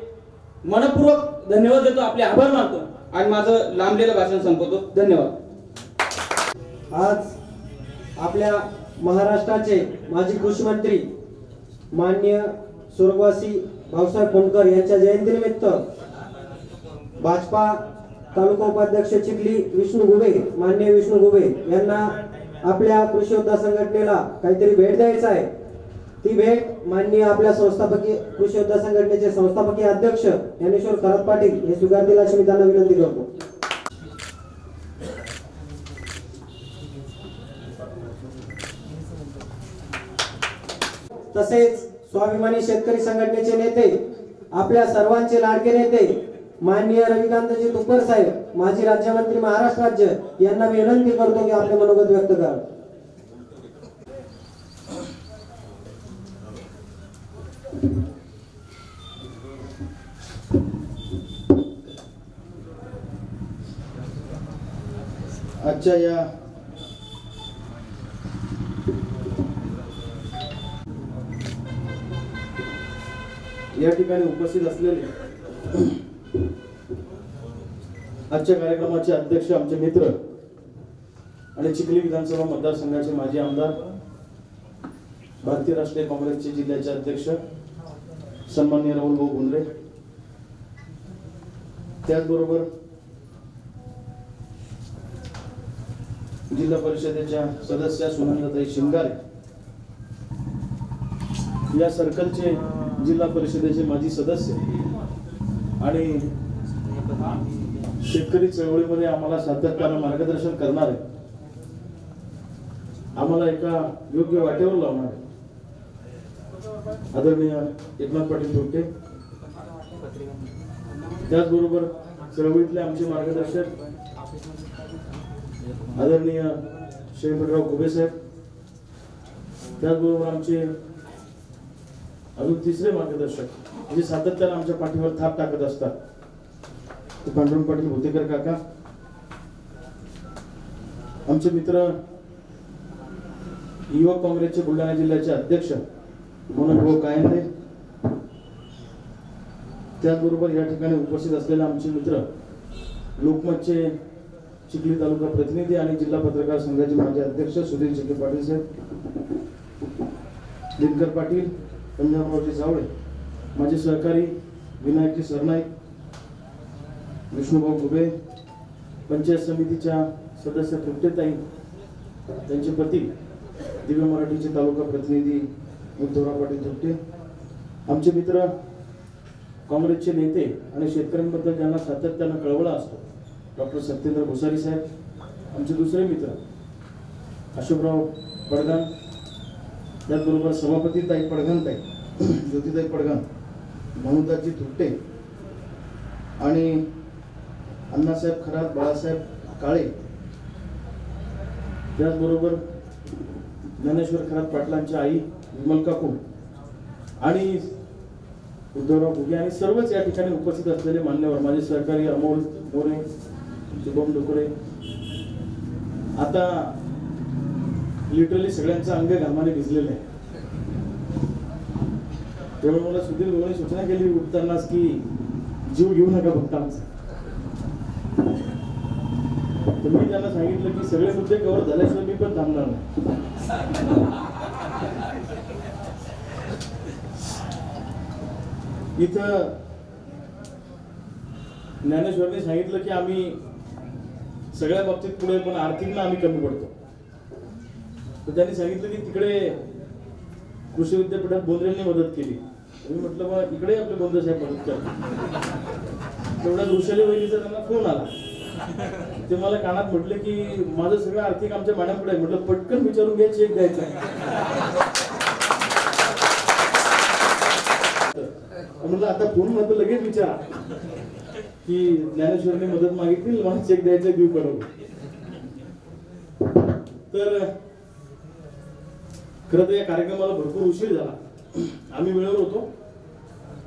मनपूर्वक धन्यवाद देतो, आपले आभार मानतो आणि माझं लांबलेलं भाषण संपवतो. धन्यवाद. आज आपल्या महाराष्ट्राचे माजी कृषी मंत्री माननीय स्वर्गवासी भाऊसाहेब फोंडकर यांच्या जयंतीनिमित्त भाजपा तालुका उपाध्यक्ष चिखली विष्णू गुबे, माननीय विष्णू गुबे यांना आपल्या कृषी योद्धा संघटनेला काहीतरी भेट द्यायचं आहे. ती भेट माननीय आपल्या संस्थापकीय कृषी योद्धा संघटनेचे संस्थापकीय अध्यक्ष ज्ञानेश्वर खरात पाटील हे स्वीकारतील अशी मी त्यांना विनंती करतो. तसेच स्वाभिमानी शेतकरी संघटनेचे नेते, आपल्या सर्वांचे लाडके नेते माननीय रविकांतजी तुपर साहेब, माजी राज्यमंत्री महाराष्ट्र राज्य, यांना मी विनंती करतो की आपले मनोगत व्यक्त करा. आजच्या या ठिकाणी उपस्थित असलेले आजच्या कार्यक्रमाचे अध्यक्ष, आमचे मित्र आणि चिखली विधानसभा मतदारसंघाचे माजी आमदार भारतीय राष्ट्रीय काँग्रेसचे जिल्ह्याचे अध्यक्ष सन्माननीय राहुल भाऊ भोंद्रे, त्याचबरोबर जिल्हा परिषदेच्या सदस्य सुनंदाताई शिंगारे, या सर्कलचे जिल्हा परिषदेचे माजी सदस्य आणि शेतकरी चळवळीमध्ये आम्हाला सातत्यानं मार्गदर्शन करणारे, आम्हाला एका योग्य वाटेवर लावणारे आदरणीय एकनाथ पाटील थोपटे, त्याचबरोबर चळवळीतले आमचे मार्गदर्शक आदरणीय शेखरराव घुबे साहेब, त्याचबरोबर आमचे अजून तिसरे मार्गदर्शक जे सातत्यानं आमच्या पाठीवर थाप टाकत असतात ते पांडुरंग पाटील भोतेकर काका, आमचे मित्र युवक काँग्रेसचे बुलढाणा जिल्ह्याचे अध्यक्ष मनोहर कायंदे, त्याचबरोबर या ठिकाणी उपस्थित असलेले आमचे मित्र लोकमतचे चिखली तालुका प्रतिनिधी आणि जिल्हा पत्रकार संघाचे माजी अध्यक्ष सुधीर चिके पाटील साहेब, दिनकर पाटील, पंजाबरावजी जावळे, माझे सहकारी विनायकजी सरनाईक, विष्णुभाऊ घुबे, पंचायत समितीच्या सदस्य तृप्तेताई, त्यांचे पती दिव्य मराठीचे तालुका प्रतिनिधी उद्धवराव पाटील थोपटे, आमचे मित्र काँग्रेसचे नेते आणि शेतकऱ्यांबद्दल ज्यांना सातत्यानं कळवळा असतो डॉक्टर सत्येंद्र भुसारी साहेब, आमचे दुसरे मित्र अशोकराव पडगाण, त्याचबरोबर सभापती ताई पडगाणताई, ज्योतिताई पडगाण, भानुदासजी थोपटे आणि अण्णासाहेब खरात, बाळासाहेब काळे, त्याचबरोबर ज्ञानेश्वर खरात पाटलांच्या आई विमल काकू आणि उद्धवराव घुगे आणि सर्वच या ठिकाणी उपस्थित असलेले मान्यवर, माझे सहकारी अमोल मोरे, शुभम डोकरे. आता लिटरली सगळ्यांचं अंग घामाने भिजलेलं आहे, त्यामुळे मला सुधीर भाऊने सूचना केली उठतानाच की जीव घेऊ नका फक्त आमचा. तर मी त्यांना सांगितलं की सगळे मुद्दे कव्हर झाल्याशिवाय मी पण थांबणार नाही. इथं ज्ञानेश्वरने सांगितलं की आम्ही सगळ्या बाबतीत पुढे पण आर्थिक आम्ही कमी पडतो. तर त्यांनी सांगितलं की तिकडे कृषी विद्यापीठात बोंद्रेंनी मदत केली. मी म्हटलं मग इकडे आपले बोंद्रे साहेब मदत करतात. तेवढ्या वृषाली वहिनीचा त्यांना फोन आला. ते मला कानात म्हटले की माझं सगळं आर्थिक आमच्या मॅडमकडे आहे. म्हटलं पटकन विचारून घ्या, चेक द्यायचा. म्हटलं आता फोन मध्ये लगेच विचारा की ज्ञानेश्वरने मदत मागितली, मला चेक द्यायचा, देऊ करू. तर खरं तर या कार्यक्रमाला भरपूर उशीर झाला. आम्ही वेळेवर होतो,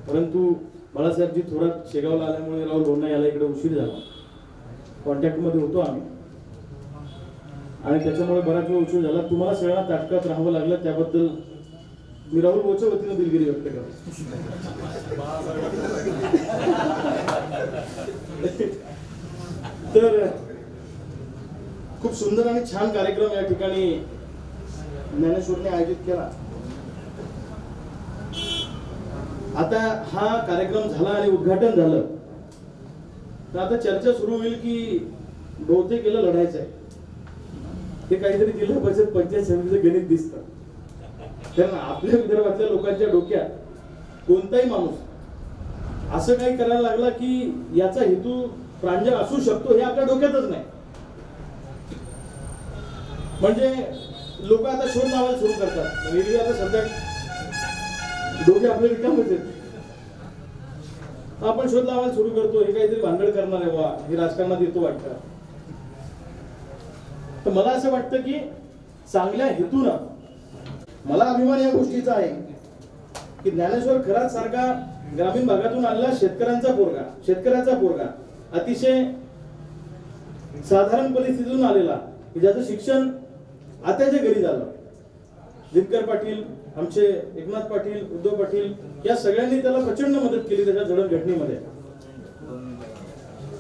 परंतु बाळासाहेबजी थोरात शेगावला आल्यामुळे राहुल भाऊंना याला इकडे उशीर झाला. कॉन्टॅक्ट मध्ये होतो आम्ही आणि त्याच्यामुळे बराच वेळ उशीर झाला. तुम्हाला सगळ्यांना ताटकात राहावं लागलं, त्याबद्दल मी राहुल भाऊच्या वतीनं दिलगिरी व्यक्त करतो. तर खूप सुंदर आणि छान कार्यक्रम या ठिकाणी ज्ञानेश्वरने आयोजित केला. आता हा कार्यक्रम झाला आणि उद्घाटन झालं तर आता चर्चा सुरू होईल की बहुतेक याला लढायचं आहे. ते काहीतरी जिल्हा परिषद पंचायत समितीचं गणित दिसतं. कारण आपल्या विदर्भातल्या लोकांच्या डोक्यात कोणताही माणूस असं काही करायला लागला की याचा हेतू प्रांजळ असू शकतो हे आपल्या डोक्यातच नाही. म्हणजे लोक आता शोध लावायला सुरू करतात. रेल्वे आता सध्या डोके आपले रिकामच आहेत. आपण शोध लावायला सुरू करतो, हे काहीतरी भांडण करणार आहे वा, हे राजकारणात येतो वाटतं. तर मला असं वाटतं की चांगल्या हेतूनं मला अभिमान या गोष्टीचा आहे की ज्ञानेश्वर खरात सारखा ग्रामीण भागातून आलेला शेतकऱ्याचा पोरगा अतिशय साधारण परिस्थितीतून आलेला की ज्याचं शिक्षण आत्याच्या घरी झालं. दिनकर पाटील, आमचे एकनाथ पाटील, उद्धव पाटील या सगळ्यांनी त्याला प्रचंड मदत केली त्याच्या जडणघडणीमध्ये.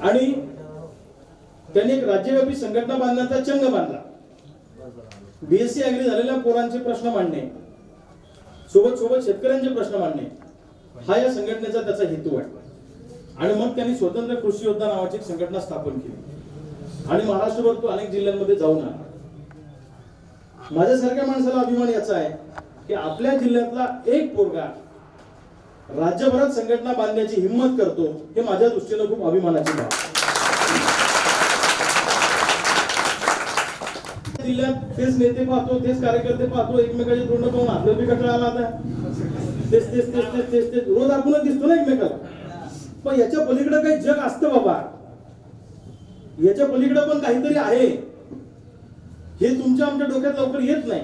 आणि त्यांनी एक राज्यव्यापी संघटना बांधण्याचा चंग बांधला. बीएससी अग्री झालेल्या पोरांचे प्रश्न मांडणे, सोबत सोबत शेतकऱ्यांचे प्रश्न मांडणे हा या संघटनेचा त्याचा हेतू आहे. आणि मग त्यांनी स्वतंत्र कृषी योद्धा नावाची एक संघटना स्थापन केली आणि महाराष्ट्रभर तो अनेक जिल्ह्यांमध्ये जाऊन आला. माझ्यासारख्या माणसाला अभिमान याचा आहे की आपल्या जिल्ह्यातला एक पोरगा राज्यभरात संघटना बांधण्याची हिंमत करतो, हे माझ्या दृष्टीने खूप अभिमानाची बाब आहे. जिल्ह्यात तेच नेते पाहतो, तेच कार्यकर्ते पाहतो, एकमेकाचे तोंड पाहून आपल्याला बी कंटाळा आला आता. तेच तेच तेच तेच तेच तेच रोज आपणच दिसतो ना एकमेकाला. पण याच्या पलीकडे काही जग असतं बाबा, याच्या पलीकडे पण काहीतरी आहे, हे तुमच्या आमच्या डोक्यात लवकर येत नाही.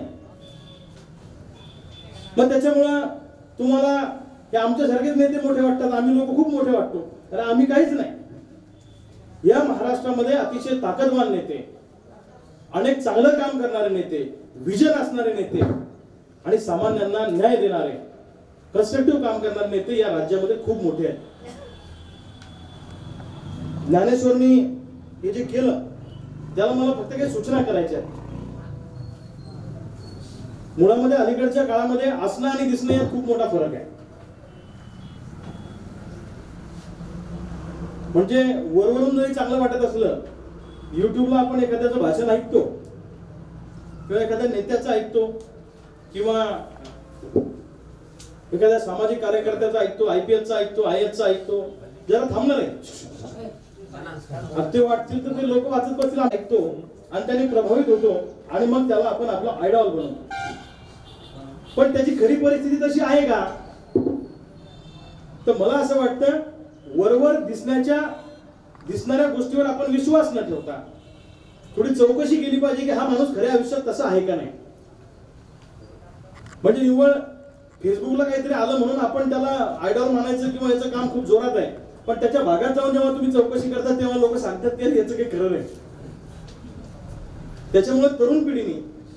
मग त्याच्यामुळं तुम्हाला हे आमच्यासारखेच नेते मोठे वाटतात, आम्ही लोक खूप मोठे वाटतो, तर आम्ही काहीच नाही. या महाराष्ट्रामध्ये अतिशय ताकदवान नेते, अनेक चांगलं काम करणारे नेते, विजन असणारे नेते आणि सामान्यांना न्याय देणारे कन्स्ट्रक्टिव्ह काम करणारे नेते या राज्यामध्ये खूप मोठे आहेत. ज्ञानेश्वरनी हे जे केलं त्याला मला फक्त काही सूचना करायच्या आहेत. मुळामध्ये अलीकडच्या काळामध्ये असणं आणि दिसणं यात खूप मोठा फरक आहे. म्हणजे वरवरून जरी चांगलं वाटत असलं, युट्यूबला आपण एखाद्याचं भाषण ऐकतो किंवा एखाद्या नेत्याचं ऐकतो किंवा एखाद्या सामाजिक कार्यकर्त्याचा ऐकतो, IPSचा ऐकतो, IASचा ऐकतो, जरा थांबणार आहे ते वाटतील तर ते लोक वाचत बसतील, ऐकतो आणि त्याने प्रभावित होतो आणि मग त्याला आपण आपला आयडॉल बनवतो. पण त्याची खरी परिस्थिती तशी आहे का? तर मला असं वाटतं वरवर दिसणाऱ्या गोष्टीवर आपण विश्वास न ठेवता थोडी चौकशी केली पाहिजे की हा माणूस खऱ्या आयुष्यात तसा आहे का नाही. म्हणजे निव्वळ फेसबुकला काहीतरी आलं म्हणून आपण त्याला आयडॉल मानायचं किंवा याचं काम खूप जोरात आहे, पण त्याच्या भागात जाऊन जेव्हा तुम्ही चौकशी करता तेव्हा लोक सांगतात की याचं काही खरं नाही. त्याच्यामुळे तरुण पिढीने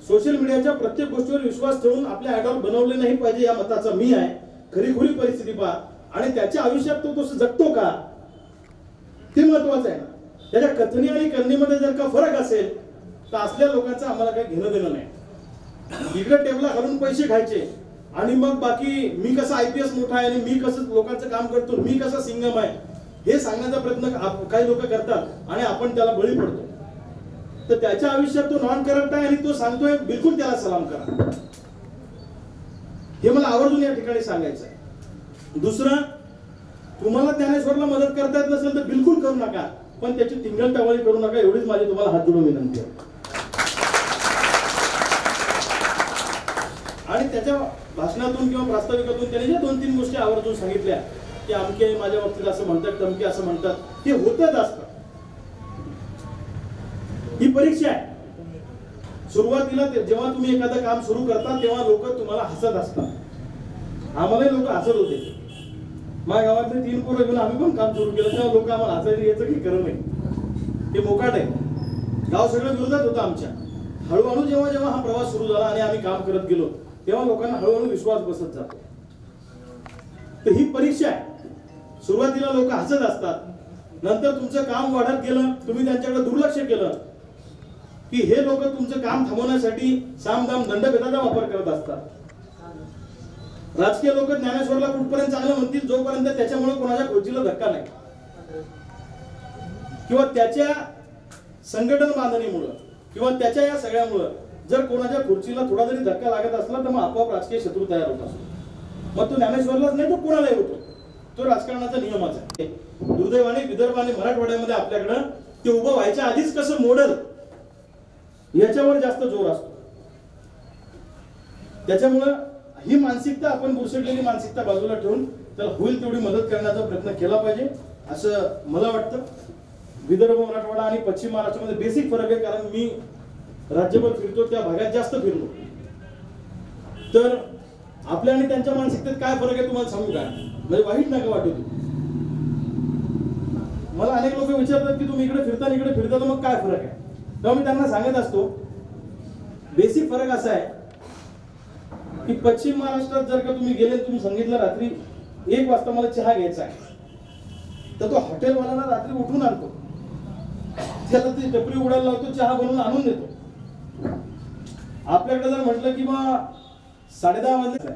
सोशल मीडियाच्या प्रत्येक गोष्टीवर विश्वास ठेवून आपले आयडॉल बनवले नाही पाहिजे, या मताचा मी आहे. खरी परिस्थिती पहा आणि त्याच्या आयुष्यात तो जगतो का ते महत्वाचं आहे ना. त्याच्या कथनी आणि करणीमध्ये जर का फरक असेल तर असल्या लोकांचं आम्हाला काही घेणं देणं नाही. इकडे टेबला घालून पैसे खायचे आणि मग बाकी मी कसा IPS मोठा आहे आणि मी कसं लोकांचं काम करतो, मी कसा सिंगम आहे हे सांगण्याचा प्रयत्न काही लोक करतात आणि आपण त्याला बळी पडतो. तर त्याच्या आयुष्यात तो नॉन करप्ट आहे आणि तो सांगतोय बिलकुल त्याला सलाम करा, हे मला आवर्जून या ठिकाणी सांगायचं आहे. दुसरं, तुम्हाला ज्ञानेश्वरला मदत करता येत नसेल तर बिलकुल करू नका, पण त्याची टिंगल टवाळी करू नका, एवढीच माझी तुम्हाला हात जोडून विनंती आहे. आणि त्याच्या भाषणातून किंवा प्रास्ताविकातून त्याने ज्या 2-3 गोष्टी आवर्जून सांगितल्या की अमके माझ्या बाबतीत असं म्हणतात, तमके असं म्हणतात, हे होतच असतं. ही परीक्षा आहे. सुरुवातीला जेव्हा तुम्ही एखादं काम सुरू करता तेव्हा लोक तुम्हाला हसत असतात. आम्हालाही लोक हसत होते. माझ्या गावातले 3 पोरं घेऊन आम्ही पण काम सुरू केलं तेव्हा लोक आम्हाला हसायचे, याचं काही खरं नाही, ते मोकाट आहे. गाव सगळं विरोधात होतं आमच्या. हळूहळू जेव्हा हा प्रवास सुरू झाला आणि आम्ही काम करत गेलो तेव्हा लोकांना हळूहळू विश्वास बसत जातो. तर ही परीक्षा आहे. सुरुवातीला लोक हसत असतात, नंतर तुमचं काम वाढत गेलं, तुम्ही त्यांच्याकडे दुर्लक्ष केलं की हे लोक तुमचं काम थांबवण्यासाठी सामदाम दंडभेदाचा वापर करत असतात. राजकीय लोक ज्ञानेश्वरला कुठपर्यंत चांगलं म्हणतील जोपर्यंत त्याच्यामुळे कोणाच्या खुर्चीला धक्का नाही किंवा त्याच्या संघटन बांधणीमुळे किंवा त्याच्या या सगळ्यामुळे जर कोणाच्या खुर्चीला थोडा जरी धक्का लागत असला तर मग आपोआप राजकीय शत्रू तयार होत असतो. मग तो ज्ञानेश्वरलाच नाही तो कोणालाही होतो. तो राजकारणाचा नियमच आहे. दुर्दैवाने विदर्भ आणि मराठवाड्यामध्ये आपल्याकडं ते उभं व्हायच्या आधीच कसं मॉडेल याच्यावर जास्त जोर असतो. त्याच्यामुळं ही मानसिकता, आपण बुरसटलेली मानसिकता बाजूला ठेवून त्याला होईल तेवढी मदत करण्याचा प्रयत्न केला पाहिजे असं मला वाटतं. विदर्भ, मराठवाडा आणि पश्चिम महाराष्ट्रामध्ये बेसिक फरक आहे, कारण मी राज्यभर फिरतो, त्या भागात जास्त फिरलो. तर आपल्या आणि त्यांच्या मानसिकतेत काय फरक आहे तुम्हाला सांगू काय, म्हणजे वाईट नका वाटू. मला अनेक लोक विचारतात की तुम्ही इकडे फिरता तर मग काय फरक आहे. तेव्हा मी त्यांना सांगत असतो बेसिक फरक असा आहे की पश्चिम महाराष्ट्रात जर का तुम्ही गेले, तुम्ही सांगितलं रात्री 1 वाजता मला चहा घ्यायचा आहे, तर तो हॉटेलवाल्याला रात्री उठून आणतो, त्याला ती टपरी उडायला लावतो, चहा बनवून आणून देतो. आपल्याकडे जर म्हटलं की बा 10:30 वाजले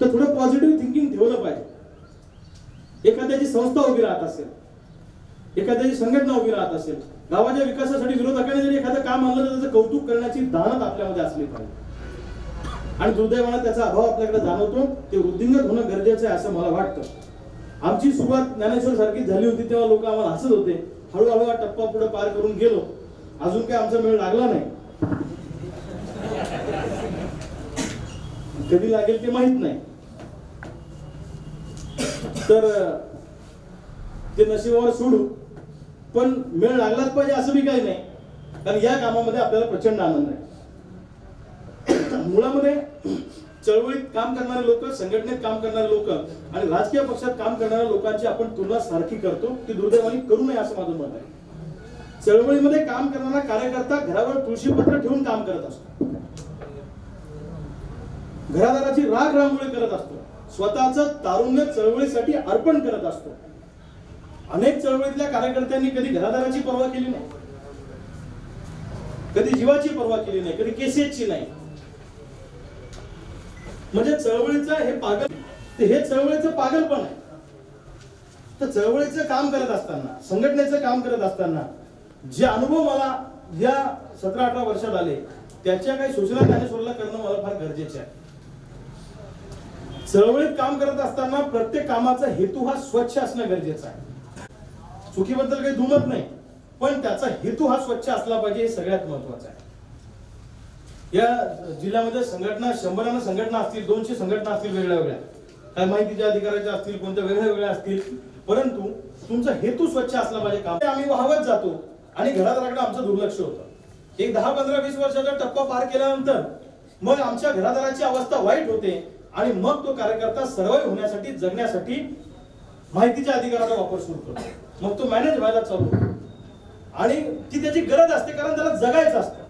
तर थोडं पॉझिटिव्ह थिंकिंग ठेवलं पाहिजे. एखाद्याची संस्था उभी राहत असेल, एखाद्याची संघटना उभी राहत असेल, गावाच्या विकासासाठी विरोधकांनी जरी एखादं काम आणलं तर त्याचं कौतुक करण्याची दानत आपल्यामध्ये असली पाहिजे. आणि दुर्दैवाने त्याचा अभाव आपल्याकडे जाणवतो. ते वृद्धिंगत होणं गरजेचं आहे असं मला वाटतं. आमची सुरुवात ज्ञानेश्वर सारखी झाली होती तेव्हा लोक आम्हाला हसत होते. हळूहळू हा टप्पा पुढे पार करून गेलो. अजून काही आमचा मेळ लागला नाही. कधी लागेल ते माहित नाही. तर ते नशिबावर सोडू, पण मेळ लागलाच पाहिजे असं बी काही नाही. कारण या कामामध्ये आपल्याला प्रचंड आनंद आहे. मुळामध्ये चळवळीत काम करणारे लोक, संघटनेत काम करणारे लोक आणि राजकीय पक्षात काम करणाऱ्या लोकांची आपण तुलना सारखी करतो. ती दुर्दैवाने करू नये असं माझं मत आहे. चळवळीमध्ये काम करणारा कार्यकर्ता घरावर तुळशीपत्र ठेवून काम करत असतो, घरादाराची राख रांगोळी करत असतो, स्वतःचं तारुण्य चळवळीसाठी अर्पण करत असतो. अनेक चळवळीतल्या कार्यकर्त्यांनी कधी घरादाराची पर्वा केली नाही, कधी जीवाची पर्वा केली नाही, कधी केसेसची नाही. म्हणजे चळवळीचं हे चळवळीचं पागलपण आहे. तर चळवळीचं काम करत असताना, संघटनेचं काम करत असताना जे अनुभव मला या 17-18 वर्षात आले त्याच्या काही सूचना ज्ञानेश्वरला करणं मला फार गरजेचे आहे. चळवळीत काम करत असताना प्रत्येक कामाचा हेतू हा स्वच्छ असणं गरजेचं आहे. चुकीबद्दल काही दुमत नाही, पण त्याचा हेतू हा स्वच्छ असला पाहिजे, हे सगळ्यात महत्वाचं आहे. या जिल्ह्यामध्ये संघटना 100 संघटना असतील, 200 संघटना असतील वेगळ्या वेगळ्या, काय माहितीच्या अधिकाराच्या असतील, कोणत्या वेगळ्या वेगळ्या असतील, परंतु तुमचा हेतू स्वच्छ असला पाहिजे. काम आम्ही वाहवत जातो आणि घरादाराकडे आमचं दुर्लक्ष होतं. एक 10, 15, 20 वर्षाचा टप्पा पार केल्यानंतर मग आमच्या घरादाराची अवस्था वाईट होते आणि मग तो कार्यकर्ता सर्वाइव्ह होण्यासाठी, जगण्यासाठी माहितीच्या अधिकाराचा वापर सुरू करतो. मग तो मॅनेज व्हायला चालू होतो आणि ती त्याची गरज असते, कारण त्याला जगायचं असतं.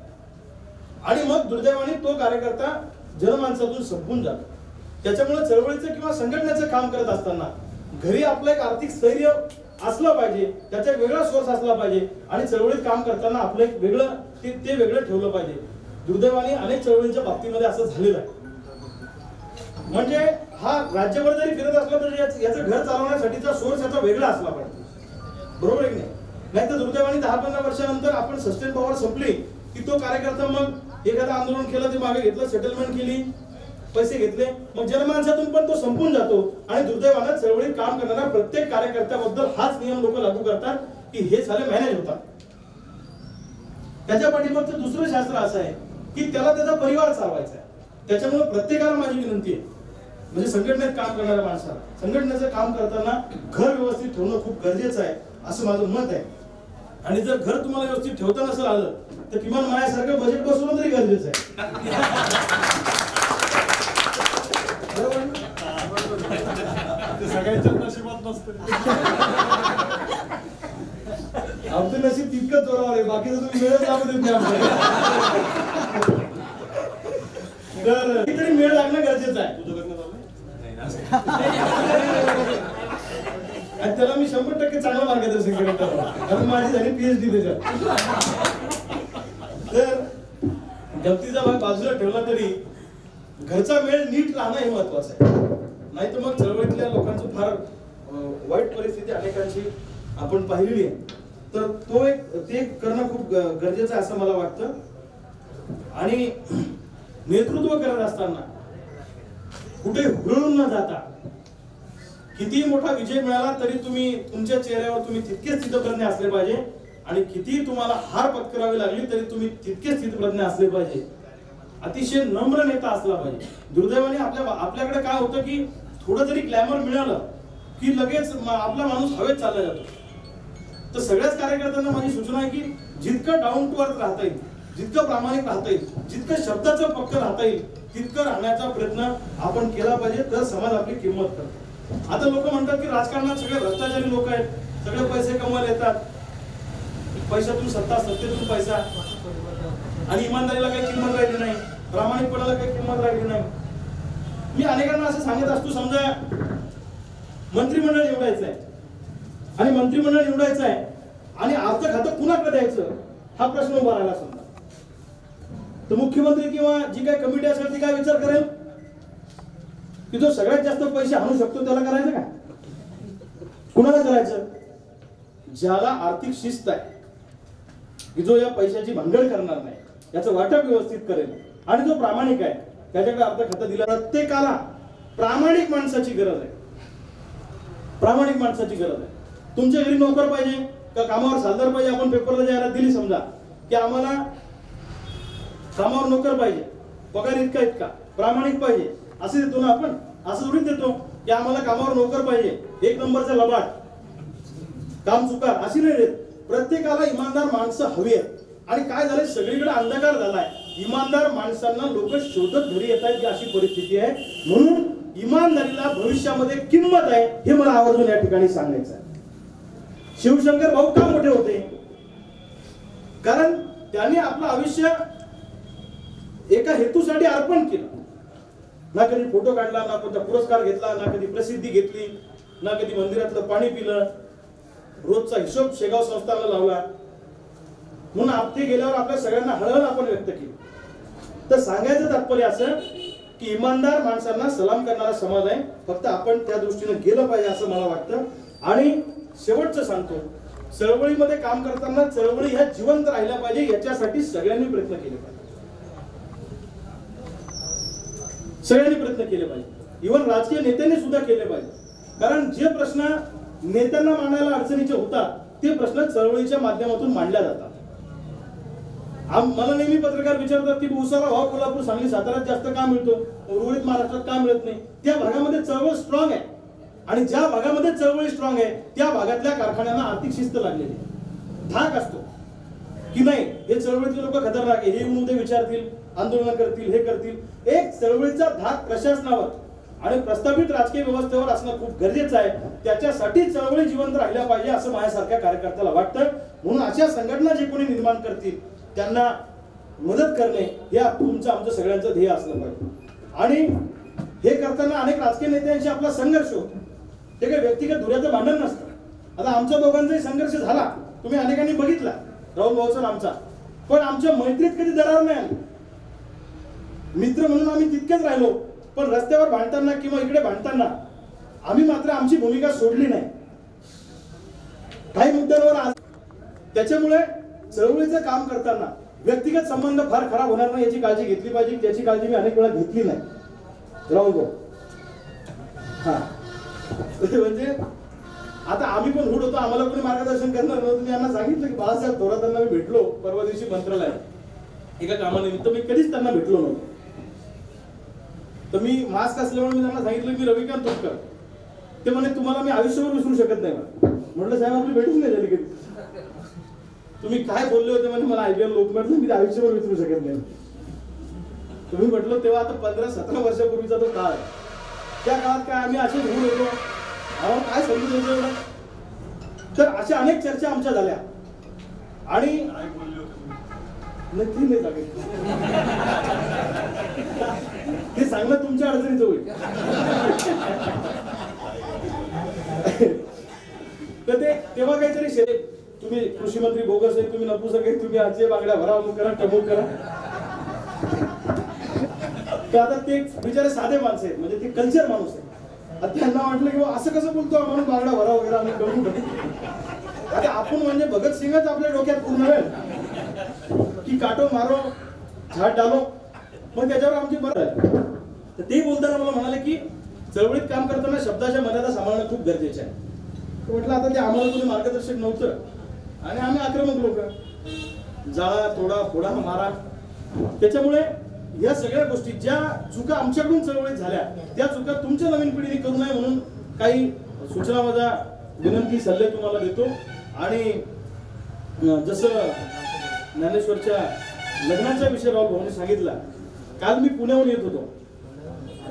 आणि मग दुर्दैवाने तो कार्यकर्ता जनमानसातून संपून जातो. त्याच्यामुळे चळवळीचं किंवा संघटनेचं काम करत असताना घरी आपलं एक आर्थिक स्थैर्य असलं पाहिजे, त्याचा वेगळा सोर्स असला पाहिजे आणि चळवळीत काम करताना आपलं एक वेगळं ते वेगळं ठेवलं पाहिजे. दुर्दैवाने अनेक चळवळींच्या बाबतीमध्ये असं झालेलं आहे. म्हणजे हा राज्यभर जरी फिरत असला तरी याचं घर चालवण्यासाठीचा सोर्स याचा वेगळा असला पाहिजे, बरोबर आहे की नाही? नाहीतर दुर्दैवाने 10-15 वर्षानंतर आपण सस्टेन पॉवर संपली की तो कार्यकर्ता मग एखादं आंदोलन केलं, ते मागे घेतलं, सेटलमेंट केली, पैसे घेतले, मग जनमानसातून पण तो संपून जातो. आणि दुर्दैवानं चळवळीत काम करणाऱ्या प्रत्येक कार्यकर्त्याबद्दल हाच नियम लोक लागू करतात की हे झाले मॅनेज होतात. त्याच्या पाठीमागचं दुसरं शास्त्र असं आहे की त्याला त्याचा परिवार चालवायचा आहे. त्याच्यामुळे प्रत्येकाला माझी विनंती आहे, म्हणजे संघटनेत काम करणाऱ्या माणसाला संघटनेचं काम करताना घर व्यवस्थित ठेवणं खूप गरजेचं आहे असं माझं मत आहे. आणि जर घर तुम्हाला व्यवस्थित ठेवता नसेल आलं तर किमान माझ्यासारखं बजेट बसवणं तरी गरजेचं आहे. सगळ्यांच्या नशिबात नसतं. आमचं नशीब तितकंच जोरावर आहे, बाकीचं तुम्ही वेळच लागू देत नाही. तर तरी मेळ लागणं गरजेचं आहे. तुझं लग्न झालं आणि त्याला मी 100% चांगला मार्गदर्शन करेन, कारण माझी झाली PhD त्याच्यात. तर गमतीचा भाग बाजूला ठेवला तरी घरचा मेळ नीट राहणं हे महत्वाचं आहे. नाही तर मग चळवळीतल्या लोकांचं फार वाईट परिस्थिती अनेकांची आपण पाहिलेली आहे. तर ते करणं खूप गरजेचं आहे असं मला वाटतं. आणि नेतृत्व करत असताना कुठे हुरळून न जाता, किती मोठा विजय मिळाला तरी तुम्ही तुमच्या चेहऱ्यावर तुम्ही तितकेच स्थितप्रज्ञ असले पाहिजे. आणि किती तुम्हाला हार पत्करावी लागली तरी तुम्ही तितकेच स्थितप्रज्ञ असले पाहिजे. अतिशय नम्र नेता असला पाहिजे. दुर्दैवाने आपल्याकडे काय होतं की थोडं जरी ग्लॅमर मिळालं की लगेच आपला माणूस हवेत चालला जातो. तर सगळ्याच कार्यकर्त्यांना माझी सूचना आहे की जितकं डाऊन टू अर्थ राहता येईल, जितकं प्रामाणिक राहता येईल, जितकं शब्दाचं पक्क राहता येईल तितकं राहण्याचा प्रयत्न आपण केला पाहिजे. तर समाज आपली किंमत करतो. आता लोक म्हणतात की राजकारणात सगळे भ्रष्टाचारी लोक आहेत, सगळे पैसे कमवायला येतात, पैशातून सत्ता, सत्तेतून पैसा, आणि इमानदारीला काही किंमत राहिली नाही, प्रामाणिकपणाला काही किंमत राहिली नाही. मी अनेकांना असं सांगत असतो, समजा मंत्रिमंडळ निवडायचं आहे आणि मंत्रिमंडळ निवडायचं आहे आणि अर्थ खातं कुणाकडे द्यायचं हा प्रश्न उभा राहिला समजा, तर मुख्यमंत्री किंवा जी काही कमिटी असेल ती काय विचार करेल? की जो सगळ्यात जास्त पैसे आणू शकतो त्याला करायचं का? कुणाला करायचं? ज्याला आर्थिक शिस्त आहे, की जो या पैशाची भांगड करणार नाही, याचं वाटप व्यवस्थित करेल आणि जो प्रामाणिक आहे त्याच्याकडे अर्थ खातं दिलं. प्रत्येकाला प्रामाणिक माणसाची गरज आहे. प्रामाणिक माणसाची गरज आहे. तुमच्या घरी नोकर पाहिजे का कामावर सालदार पाहिजे? आपण पेपरला जाहिरात दिली समजा की आम्हाला कामावर नोकर पाहिजे, पगार इतका इतका, प्रामाणिक पाहिजे, असे देतो ना आपण? असं थोडीच देतो की आम्हाला कामावर नोकर पाहिजे, एक नंबरचा लबाड, काम चुकार, अशी नाही देत. प्रत्येकाला इमानदार माणसं हवी आहेत. आणि काय झालंय, सगळीकडे अंधकार झालाय. इमानदार माणसांना लोक शोधत घरी येत आहेत, अशी परिस्थिती आहे. म्हणून इमानदारीला भविष्यामध्ये किंमत आहे, हे मला आवर्जून या ठिकाणी सांगायचं आहे. शिवशंकर भाऊ का मोठे होते? कारण त्यांनी आपलं आयुष्य एका हेतूसाठी अर्पण केलं. ना कधी फोटो काढला, ना कोणता पुरस्कार घेतला, ना कधी प्रसिद्धी घेतली, ना कधी मंदिरातलं पाणी पिलं, रोजचा हिशोब शेगाव संस्थानला लावला. म्हणून आपटे गेल्यावर आपल्या सगळ्यांना हळहळ आपण व्यक्त केली. तर सांगायचं तात्पर्य असं की इमानदार माणसांना सलाम करणारा समाज आहे, फक्त आपण त्या दृष्टीने गेलं पाहिजे असं मला वाटतं. आणि शेवटचं सांगतो, चळवळीमध्ये काम करताना चळवळी ह्या जिवंत राहिल्या पाहिजे, याच्यासाठी सगळ्यांनी प्रयत्न केले पाहिजे. सगळ्यांनी प्रयत्न केले पाहिजे. इव्हन राजकीय नेत्यांनी सुद्धा केले पाहिजे. कारण जे प्रश्न नेत्यांना मांडायला अडचणीचे होतात ते प्रश्न चळवळीच्या माध्यमातून मांडल्या जातात. मला नेहमी पत्रकार विचारतात की उसाला भाव कोल्हापूर, सांगली, साताऱ्यात जास्त का मिळतो, उर्वरित महाराष्ट्रात का मिळत नाही? त्या भागामध्ये चळवळ स्ट्रॉंग आहे आणि ज्या भागामध्ये चळवळी स्ट्रॉंग आहे त्या भागातल्या कारखान्यांना आर्थिक शिस्त लागलेली आहे, धाक असतो की नाही हे चळवळीतले लोक खतरनाक आहे, हे येऊन उद्या विचारतील, आंदोलन करतील, हे करतील. एक चळवळीचा धाक प्रशासनावर आणि प्रस्थापित राजकीय व्यवस्थेवर असणं खूप गरजेचं आहे. त्याच्यासाठी चळवळी जिवंत राहिल्या पाहिजे असं माझ्यासारख्या कार्यकर्त्याला वाटतं. म्हणून अशा संघटना जे कोणी निर्माण करतील त्यांना मदत करणे हे तुमचं आमचं सगळ्यांचं ध्येय असलं पाहिजे. आणि हे करताना अनेक राजकीय नेत्यांशी आपला संघर्ष होतो. ते काही व्यक्तिगत धुऱ्याचं भांडण नसतं. आता आमच्या दोघांचाही संघर्ष झाला, तुम्ही अनेकांनी बघितला, राहुल भाऊचा आमचा. पण आमच्या मैत्रीत कधी दरार नाही आली. मित्र म्हणून आम्ही तितकेच राहिलो. पण रस्त्यावर भांडताना किंवा इकडे भांडताना आम्ही मात्र आमची भूमिका सोडली नाही काही मुद्द्यांवर. त्याच्यामुळे चळवळीचं काम करताना व्यक्तिगत संबंध फार खराब होणार नाही याची काळजी घेतली पाहिजे. त्याची काळजी मी अनेक वेळा घेतली नाही. राहुल भाऊ हा म्हणजे आता आम्ही पण हुड होतो, आम्हाला कोणी मार्गदर्शन करणार नव्हतं. मी यांना सांगितलं की बाळासाहेब थोरातांना मी भेटलो परवा दिवशी मंत्रालयात एका कामानिमित्त. मी कधीच त्यांना भेटलो नव्हतो. तर मी मास्क असल्यामुळे मी त्यांना सांगितलं की रविकांत तुपकर. ते म्हणे तुम्हाला मी आयुष्यभर विसरू शकत नाही. म्हटलं साहेब आपली भेटूच नाही झाली कधी. तुम्ही काय बोलले होते म्हणजे मला IBM लोकमतला मी आयुष्यभर विसरू शकत नाही. तुम्ही म्हटलं तेव्हा आता 15-17 वर्षापूर्वीचा तो काळ. त्या काळात काय आम्ही असे घेऊन होतो, आम्हाला काय समजून होतो एवढं. तर अशा अनेक चर्चा आमच्या झाल्या. आणि नक्की नाही सांगेल हे सांगणं तुमच्या अडचणीचं होईल. तर ते तेव्हा काहीतरी शेत, तुम्ही कृषी मंत्री बोगस आहे, तुम्ही नपुसक आहे, तुम्ही आजचे बांगड्या भरा, अमुक करा, टमूक करा. तर आता ते बिचारे साधे माणसं आहेत, म्हणजे ते कल्चर माणूस आहे. आता त्यांना वाटलं की असं कसं बोलतो म्हणून बांगड्या भरा वगैरे आम्ही करून आता आपण म्हणजे भगतसिंगच आपल्या डोक्यात पूर्ण वेळ की काटो मारो झाड डालो. मग त्याच्यावर आमची बरं आहे. तर ते बोलताना मला म्हणाले की चळवळीत काम करताना शब्दाच्या मर्यादा सांभाळणं खूप गरजेचं आहे. म्हटलं आता ते आम्हाला कोणी मार्गदर्शक नव्हतं आणि आम्ही आक्रमक लोक, जाळा तोडा फोडा मारा. त्याच्यामुळे या सगळ्या गोष्टी ज्या चुका आमच्याकडून चळवळीत झाल्या त्या चुका तुमच्या नवीन पिढीने करू नये म्हणून काही सूचना, माझा विनंती, सल्ले तुम्हाला देतो. आणि जसं ज्ञानेश्वरच्या लग्नाचा विषय राहुल भाऊने सांगितला, काल मी पुण्याहून येत होतो.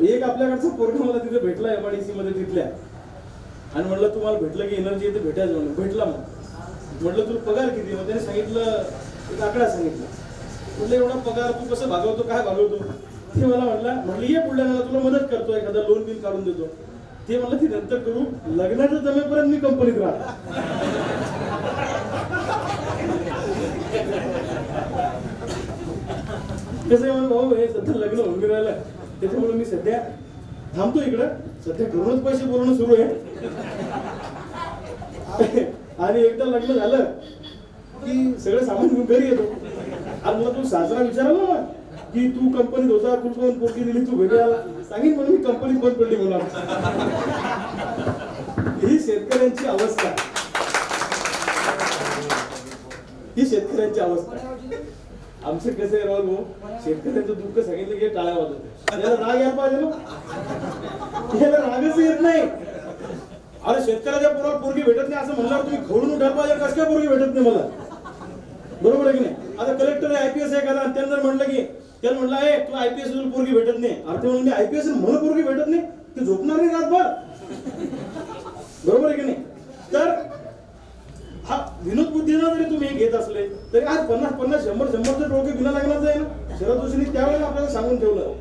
एक आपल्याकडचा पोरगा मला तिथे भेटला MIDC मध्ये तिथल्या. आणि म्हटलं तुम्हाला भेटलं की एनर्जी येते भेटायचं म्हणून. भेटला मग म्हटलं तुला पगार किती? मग त्याने सांगितलं, एक आकडा सांगितला. म्हटलं एवढा पगार तू कसं भागवतो, काय भागवतो? ते मला म्हटलं ये बुलढाण्याला तुला मदत करतो, एखादा लोन बिल काढून देतो. ते म्हणलं ती नंतर करू, लग्नाचं जमेपर्यंत मी कंपनीत राहतो. कसं आहे भाऊ, हे सध्या लग्न होऊन राहिलं त्याच्यामुळे मी सध्या थांबतो इकडं, सध्या घरूनच पैसे बोलवणं सुरू आहे. आणि एकदा लग्न झालं की सगळं सामान घेऊन घरी येतो. आणि मला तू साजरा विचारला ना की तू कंपनीत होता, तू कोण पोटी दिली, तू घरी आला, सांगेन म्हणून मी कंपनीत बंद पडली म्हणून. ही शेतकऱ्यांची अवस्था, ही शेतकऱ्यांची अवस्था. आमचं कसं आहे राहुल भाऊ, शेतकऱ्यांचं दुःख सांगितलं की टाळ्या वाजवतो. याला राग यायला पाहिजे ना, याला रागच येत नाही. अरे शेतकऱ्याच्या पोराला पोरगी भेटत नाही असं म्हणल्यावर तुम्ही खवळून उठायला पाहिजे, कसं काय पोरगी भेटत नाही मला, बरोबर आहे की नाही? आता कलेक्टर आयपीएस आहे का, त्यांना म्हटलं की त्याला म्हटलं आहे तुला आयपीएस पोरगी भेटत नाही. अर्थ म्हणून आयपीएस म्हणून पोरगी भेटत नाही, ते झोपणार नाही रातभर, बरोबर आहे की नाही? तर हा विनोद बुद्धीनं जरी तुम्ही घेत असले तरी आज 50-50, 100-100चे डोके बिना लग्नाचं आहे ना. शरद जोशींनी त्यावेळेला आपल्याला सांगून ठेवलं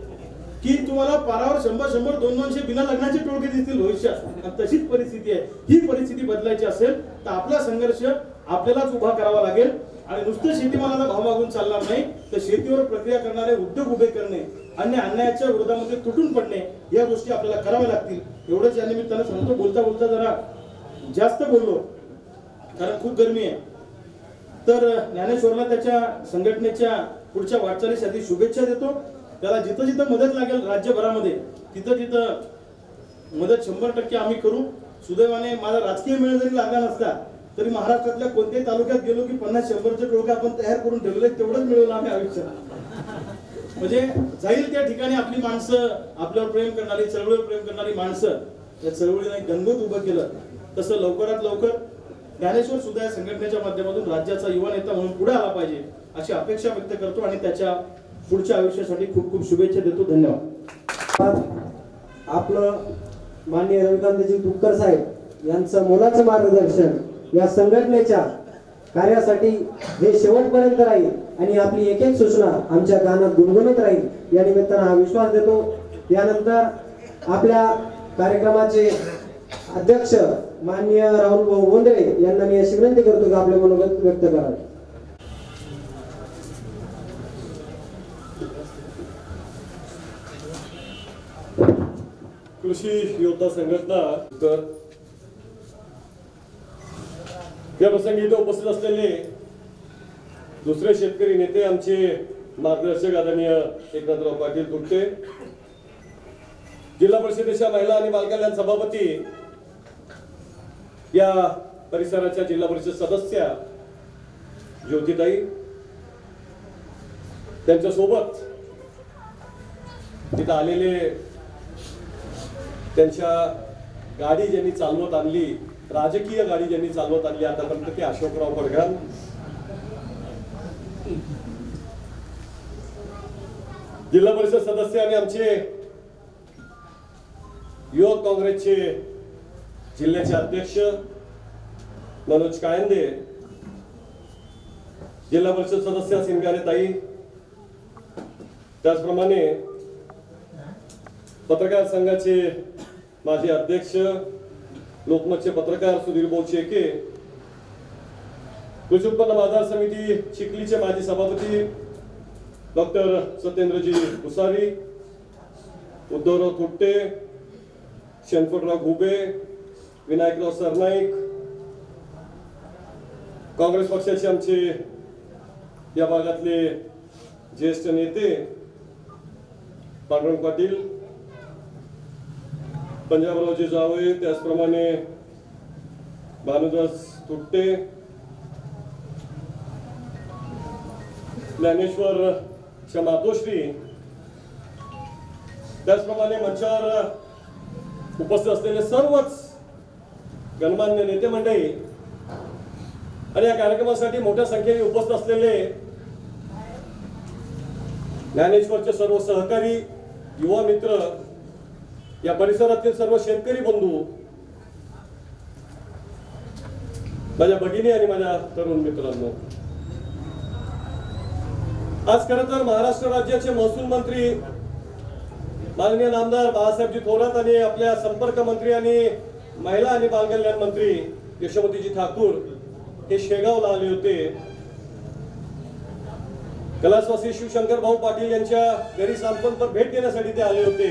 की तुम्हाला पारावर 100-100, 200 बिना लग्नाचे टोळके दिसतील भविष्यात. तशीच परिस्थिती आहे. ही परिस्थिती बदलायची असेल तर आपला संघर्ष आपल्यालाच उभा करावा लागेल. आणि नुसतं शेतीमालाला भाव मागून चालणार नाही, तर शेतीवर प्रक्रिया करणारे उद्योग उभे करणे आणि अन्यायाच्या विरोधामध्ये तुटून पडणे या गोष्टी आपल्याला कराव्या लागतील. एवढंच या निमित्तानं सांगतो. बोलता बोलता जरा जास्त बोललो कारण खूप गरमी आहे. तर ज्ञानेश्वरला त्याच्या संघटनेच्या पुढच्या वाटचालीसाठी शुभेच्छा देतो. त्याला जिथं जिथं मदत लागेल राज्यभरामध्ये तिथं तिथं मदत 100% आम्ही करू. सुदैवाने माझा राजकीय मेळ जरी लागला नसता तरी महाराष्ट्रातल्या कोणत्याही तालुक्यात गेलो की 50-100चे टोळके आपण तयार करून ठेवले, तेवढंच मिळवलं आम्ही आयुष्यात. म्हणजे जाईल त्या ठिकाणी आपली माणसं, आपल्यावर प्रेम करणारी, चळवळीवर प्रेम करणारी माणसं या चळवळीने गणगोत उभं केलं. तसं लवकरात लवकर ज्ञानेश्वर सुद्धा या संघटनेच्या माध्यमातून राज्याचा युवा नेता म्हणून पुढे आला पाहिजे अशी अपेक्षा व्यक्त करतो आणि त्याच्या पुढच्या आयुष्यासाठी खूप खूप शुभेच्छा देतो. धन्यवाद. आपलं माननीय रविकांतजी तुपकर साहेब यांचं मोलाचं मार्गदर्शन या संघटनेच्या कार्यासाठी हे शेवटपर्यंत राहील आणि आपली एक एक सूचना आमच्या कानात गुणगुणत राहील या निमित्तानं हा विश्वास देतो. यानंतर आपल्या कार्यक्रमाचे अध्यक्ष माननीय राहुल भाऊ बोंद्रे यांना मी अशी विनंती करतो की आपले मनोगत व्यक्त करावे. कृषी योद्धा संघटना तर या प्रसंगी इथे उपस्थित असलेले दुसरे शेतकरी नेते आमचे मार्गदर्शक आदरणीय एकनाथराव पाटील तुपटे, जिल्हा परिषदेच्या महिला आणि बालकल्याण सभापती, या परिसराच्या जिल्हा परिषद सदस्या ज्योतिताई, त्यांच्या सोबत तिथं आलेले त्यांच्या गाडी ज्यांनी चालवत आणली, राजकीय गाडी ज्यांनी चालवत आणली आतापर्यंत ते अशोकराव पडघम, जिल्हा परिषद सदस्य आणि आमचे युवक काँग्रेसचे जिल्ह्याचे अध्यक्ष मनोज कायंदे, जिल्हा परिषद सदस्य सिंगारे ताई, त्याचप्रमाणे पत्रकार संघाचे माजी अध्यक्ष, लोकमतचे पत्रकार सुधीर भाऊ शेके, कृषी उत्पन्न बाजार समिती चिखलीचे माजी सभापती डॉक्टर सत्येंद्रजी कुसारी, उद्धवराव तुपटे, शनफटराव घुबे, विनायकराव सरनाईक, काँग्रेस पक्षाचे आमचे या भागातले ज्येष्ठ नेते पांडुरंग पाटील, पंजाबरावजी जावळे, त्याचप्रमाणे भानुदास तुपटे, ज्ञानेश्वर मातोश्री, त्याचप्रमाणे मंचावर उपस्थित असलेले सर्वच गणमान्य नेते मंडळी आणि या कार्यक्रमासाठी मोठ्या संख्येने उपस्थित असलेले ज्ञानेश्वरचे सर्व सहकारी, युवा मित्र, या परिसरातील सर्व शेतकरी बंधू, माझ्या भगिनी आणि माझ्या तरुण मित्रांनो, आज खरं तर महाराष्ट्र राज्याचे महसूल मंत्री माननीय नामदार बाळासाहेबजी थोरात आणि आपल्या संपर्क मंत्री आणि महिला आणि बालकल्याण मंत्री यशोमतीजी ठाकूर हे शेगावला आले होते. कैलासवासी शिवशंकर भाऊ पाटील यांच्या घरी सांत्वनपर भेट देण्यासाठी ते आले होते.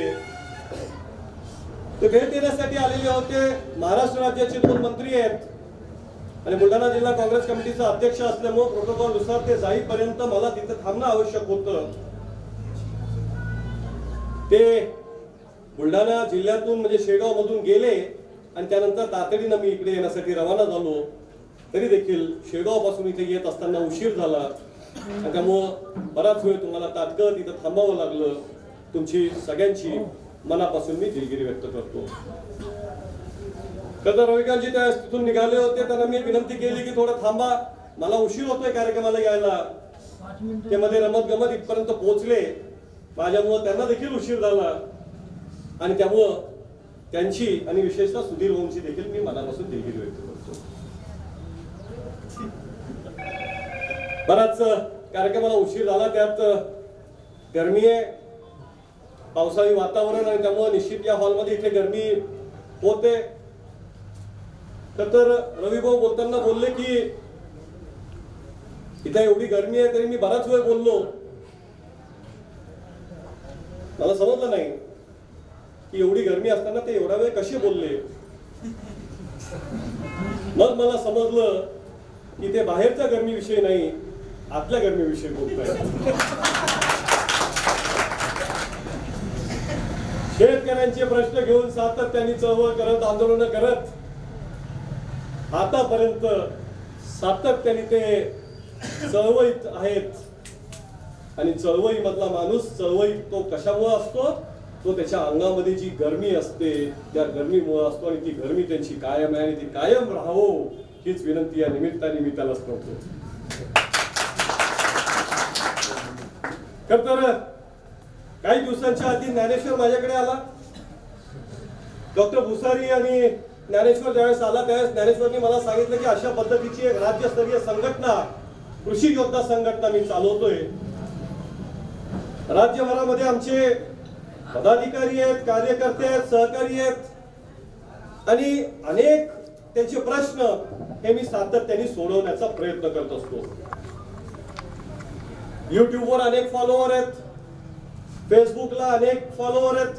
ते भेट देण्यासाठी आलेले होते. महाराष्ट्र राज्याचे 2 मंत्री आहेत आणि बुलढाणा जिल्हा काँग्रेस कमिटीचा अध्यक्ष असल्यामुळे प्रोटोकॉल नुसार ते जाईपर्यंत मला तिथे थांबणं आवश्यक होतं. ते बुलढाणा जिल्ह्यातून म्हणजे शेगाव मधून गेले आणि त्यानंतर तातडीनं मी इकडे येण्यासाठी रवाना झालो. तरी देखील शेगाव पासून इथे येत असताना उशीर झाला आणि त्यामुळं बराच वेळ तुम्हाला तात्काळ इथं थांबावं लागलं. तुमची सगळ्यांची मनापासून मी दिलगिरी व्यक्त करतो. तर रविकांतजी त्या तिथून निघाले होते, त्यांना मी विनंती केली की थोडं थांबा, मला उशीर होतोय कार्यक्रमाला यायला. ते मध्ये रमत गमत इथपर्यंत पोहोचले, माझ्यामुळं त्यांना देखील उशीर झाला आणि त्यामुळं त्यांची आणि विशेषतः सुधीर भाऊंची देखील मी मनापासून दिलगिरी व्यक्त करतो. बराच कार्यक्रमाला उशीर झाला, त्यात गरमी आहे, पावसाळी वातावरण आणि त्यामुळे निश्चित या हॉलमध्ये इथे गरमी होते. तर रवी भाऊ बोलताना बोलले की इथे एवढी गरमी आहे, तरी मी बराच वेळ बोललो. मला समजलं नाही की एवढी गरमी असताना ते एवढा वेळ कसे बोलले. मग मला समजलं की ते बाहेरच्या गरमीविषयी नाही, आतल्या गरमीविषयी बोलताय. शेतकऱ्यांचे प्रश्न घेऊन सातत्याने चळवळ करत, आंदोलन करत आतापर्यंत सातत्याने ते चळवळीत आहेत. आणि चळवळी मधला माणूस चळवळीत तो कशामुळे असतो, तो त्याच्या अंगामध्ये जी गरमी असते त्या गरमीमुळे असतो आणि ती गरमी त्यांची कायम आहे आणि ती कायम राहावो हीच विनंती या निमित्ताने मी त्यालाच करतो. तर काही दिवसांच्या आधी ज्ञानेश्वर माझ्याकडे आला. डॉक्टर भुसारी आणि ज्ञानेश्वर ज्यावेळेस आला त्यावेळेस ज्ञानेश्वरनी मला सांगितलं की अशा पद्धतीची एक राज्यस्तरीय संघटना, कृषी योद्धा संघटना मी चालवतोय. राज्यभरामध्ये आमचे पदाधिकारी आहेत, कार्यकर्ते आहेत, सहकारी आहेत आणि अनेक त्यांचे प्रश्न हे मी सातत्याने सोडवण्याचा प्रयत्न करत असतो. युट्यूबवर अनेक फॉलोअर आहेत, फेसबुकला अनेक फॉलोअर आहेत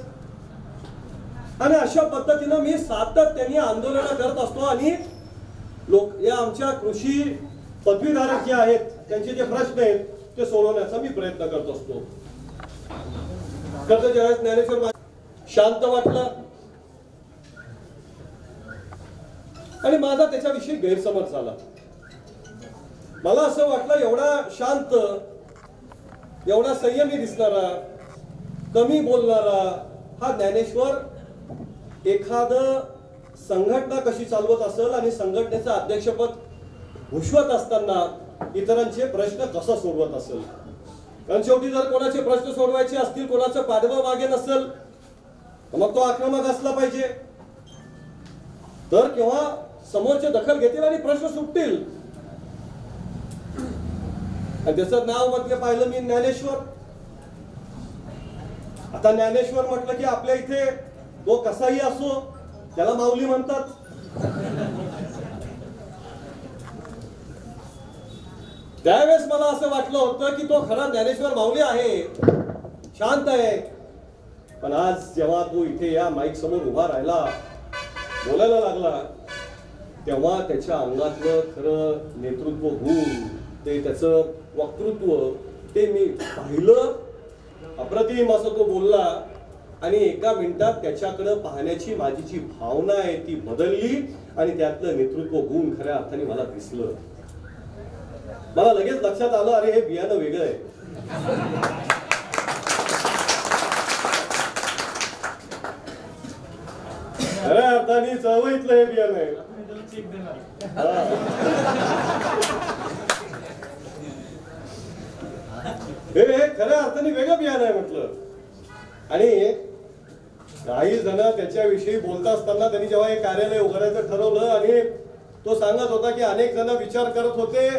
आणि अशा पद्धतीनं मी सातत्याने आंदोलन करत असतो आणि लोक या आमच्या कृषी पदवीधारक जे आहेत त्यांचे जे प्रश्न आहेत ते सोडवण्याचा मी प्रयत्न करत असतो. ज्यावेळेस ज्ञानेश्वर शांत वाटलं आणि माझा त्याच्याविषयी गैरसमज झाला. मला असं वाटलं एवढा शांत, एवढा संयमी दिसणारा, कमी बोलणारा हा ज्ञानेश्वर एखाद संघटना कशी चालवत असेल आणि संघटनेचं अध्यक्षपद भूषवत असताना इतरांचे प्रश्न कसा सोडवत असेल. कारण शेवटी जर कोणाचे प्रश्न सोडवायचे असतील, कोणाचं पाठबळ मागे नसेल तर मग तो आक्रमक असला पाहिजे. तर केव्हा समोरचे दखल घेतील आणि प्रश्न सुटतील. आणि त्याचं नाव मध्ये पाहिलं मी ज्ञानेश्वर. आता ज्ञानेश्वर म्हटलं की आपल्या इथे तो कसाही असो त्याला माऊली म्हणतात. त्यावेळेस मला असं वाटलं होतं की तो खरा ज्ञानेश्वर माऊली आहे, शांत आहे. पण आज जेव्हा तो इथे या माईक समोर उभा राहिला, बोलायला लागला, तेव्हा त्याच्या अंगातलं खरं नेतृत्व गुण, ते त्याचं वक्तृत्व ते मी पाहिलं. अप्रतिम असं तो बोलला आणि एका मिनिटात त्याच्याकडे पाहण्याची माझी जी भावना आहे ती बदलली आणि त्यातलं नेतृत्व गुण खऱ्या अर्थाने मला दिसलं. मला लगेच लक्षात आलं, अरे हे बियाणं वेगळं आहे. खऱ्या अर्थाने चळवळीतलं हे बियाणं आहे. हे खऱ्या अर्थाने वेगळं बियाणं आहे म्हटलं. आणि काही जण त्याच्याविषयी बोलत असताना त्यांनी जेव्हा हे कार्यालय उघडायचं ठरवलं आणि तो सांगत होता की अनेक जण विचार करत होते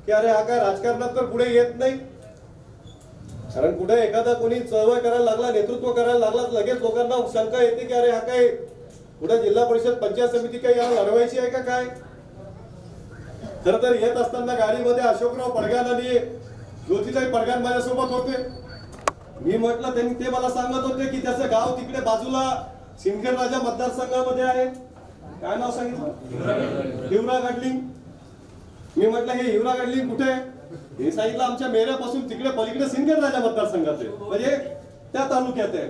की अरे हा काय राजकारणात तर पुढे येत नाही. कारण कुठे एखादा कोणी चळवळ करायला लागला, नेतृत्व करायला लागला, लगेच लोकांना शंका येते की अरे हा काय कुठे जिल्हा परिषद पंचायत समिती काही याला लढवायची आहे का काय. खर तर येत असताना गाडीमध्ये अशोकराव पडगाण आणि ज्योतिताई पडगाण माझ्यासोबत होते. मी म्हटलं त्यांनी ते मला सांगत होते की त्याचं गाव तिकडे बाजूला सिंदखेड राजा मतदारसंघामध्ये आहे. काय नाव सांगितलं? हिवरा गाडलिंग. मी म्हटलं हे हिवरा गाडलिंग कुठे आहे? हे सांगितलं आमच्या मेऱ्यापासून तिकडे पलीकडे सिंदखेड राजा मतदारसंघात आहे, म्हणजे त्या तालुक्यात आहे.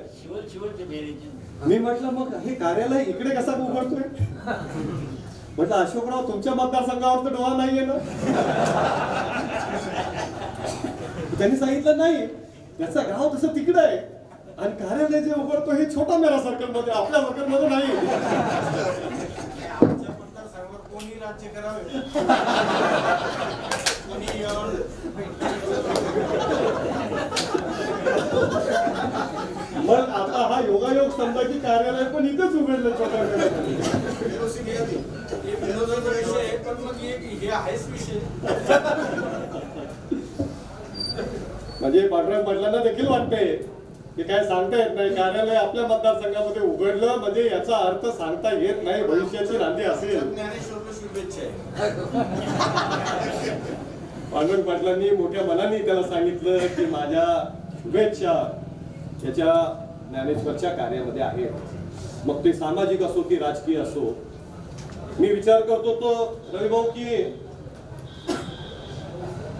मी म्हटलं मग हे कार्यालय इकडे कसा उघडतोय? म्हटलं अशोकराव तुमच्या मतदारसंघावर तर डोळा नाहीये ना. त्यांनी सांगितलं नाही, त्याचं गाव तसं तिकडे आहे आणि कार्यालय जे उघडतो हे छोटा मेरा सर्कल मध्ये, आपल्या सर्कल मध्ये नाही. आमच्या मतदारसंघावर कोणी राज्य करावे, कोणी मग आता हा योगायोग समजा की कार्यालय पण इथेच उघडलं छोट्या विनोदाचा विषय आहे, पण मग हे आहेच विषय. म्हणजे पांडुरंग पाटलांना देखील वाटतंय की काय सांगता येत नाही, कार्यालय आपल्या मतदारसंघामध्ये उघडलं म्हणजे याचा अर्थ सांगता येत नाही भविष्याची नांदी असेल. ज्ञानेश्वरला शुभेच्छा आहे. पांडुरंग पाटलांनी मोठ्या मनाने त्याला सांगितलं की माझ्या शुभेच्छा त्याच्या ज्ञानेश्वरच्या कार्यामध्ये आहेत, मग ते सामाजिक असो की राजकीय असो. मी विचार करतो तो रविभाऊ की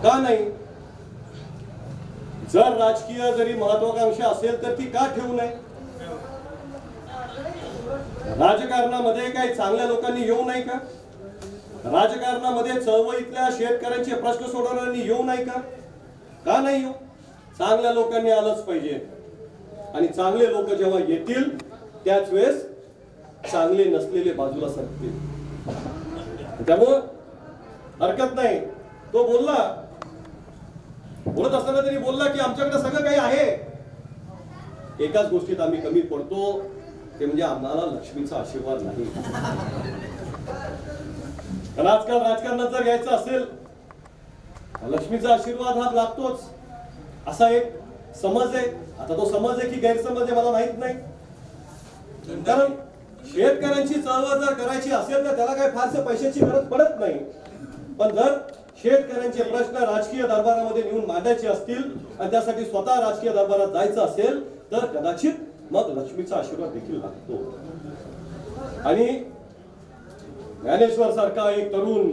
का नाही, जर राजकीय जरी महत्वाकांक्षा असेल तर ती का ठेवू नये? राजकारणामध्ये काही चांगल्या लोकांनी येऊ नाही का? राजकारणामध्ये चळवळीतल्या शेतकऱ्यांचे प्रश्न सोडवणाऱ्यांनी येऊ नाही का? का नाही येऊ? चांगल्या लोकांनी आलंच पाहिजे. आणि चांगले लोक जेव्हा येतील त्याच वेळेस चांगले नसलेले बाजूला सरकतील. त्यामुळं हरकत नाही. तो बोलत असताना तरी बोलला की आमच्याकडे सगळं काही आहे, एकाच गोष्टीत आम्ही कमी पडतो, ते म्हणजे आम्हाला लक्ष्मीचा आशीर्वाद नाही. कारण आजकाल राजकारणात जर घ्यायचं असेल लक्ष्मीचा आशीर्वाद हा लागतोच असा एक समज आहे. आता तो समज आहे की गैरसमज आहे मला माहित नाही. कारण शेतकऱ्यांची चळवळ जर करायची असेल तर त्याला काही फारसे पैशाची गरज पडत नाही, पण जर शेतकऱ्यांचे प्रश्न राजकीय दरबारामध्ये नेऊन मांडायचे असतील आणि त्यासाठी स्वतः राजकीय दरबारात जायचं असेल तर कदाचित मग लक्ष्मीचा आशीर्वाद देखील लागतो. आणि ज्ञानेश्वर सारखा एक तरुण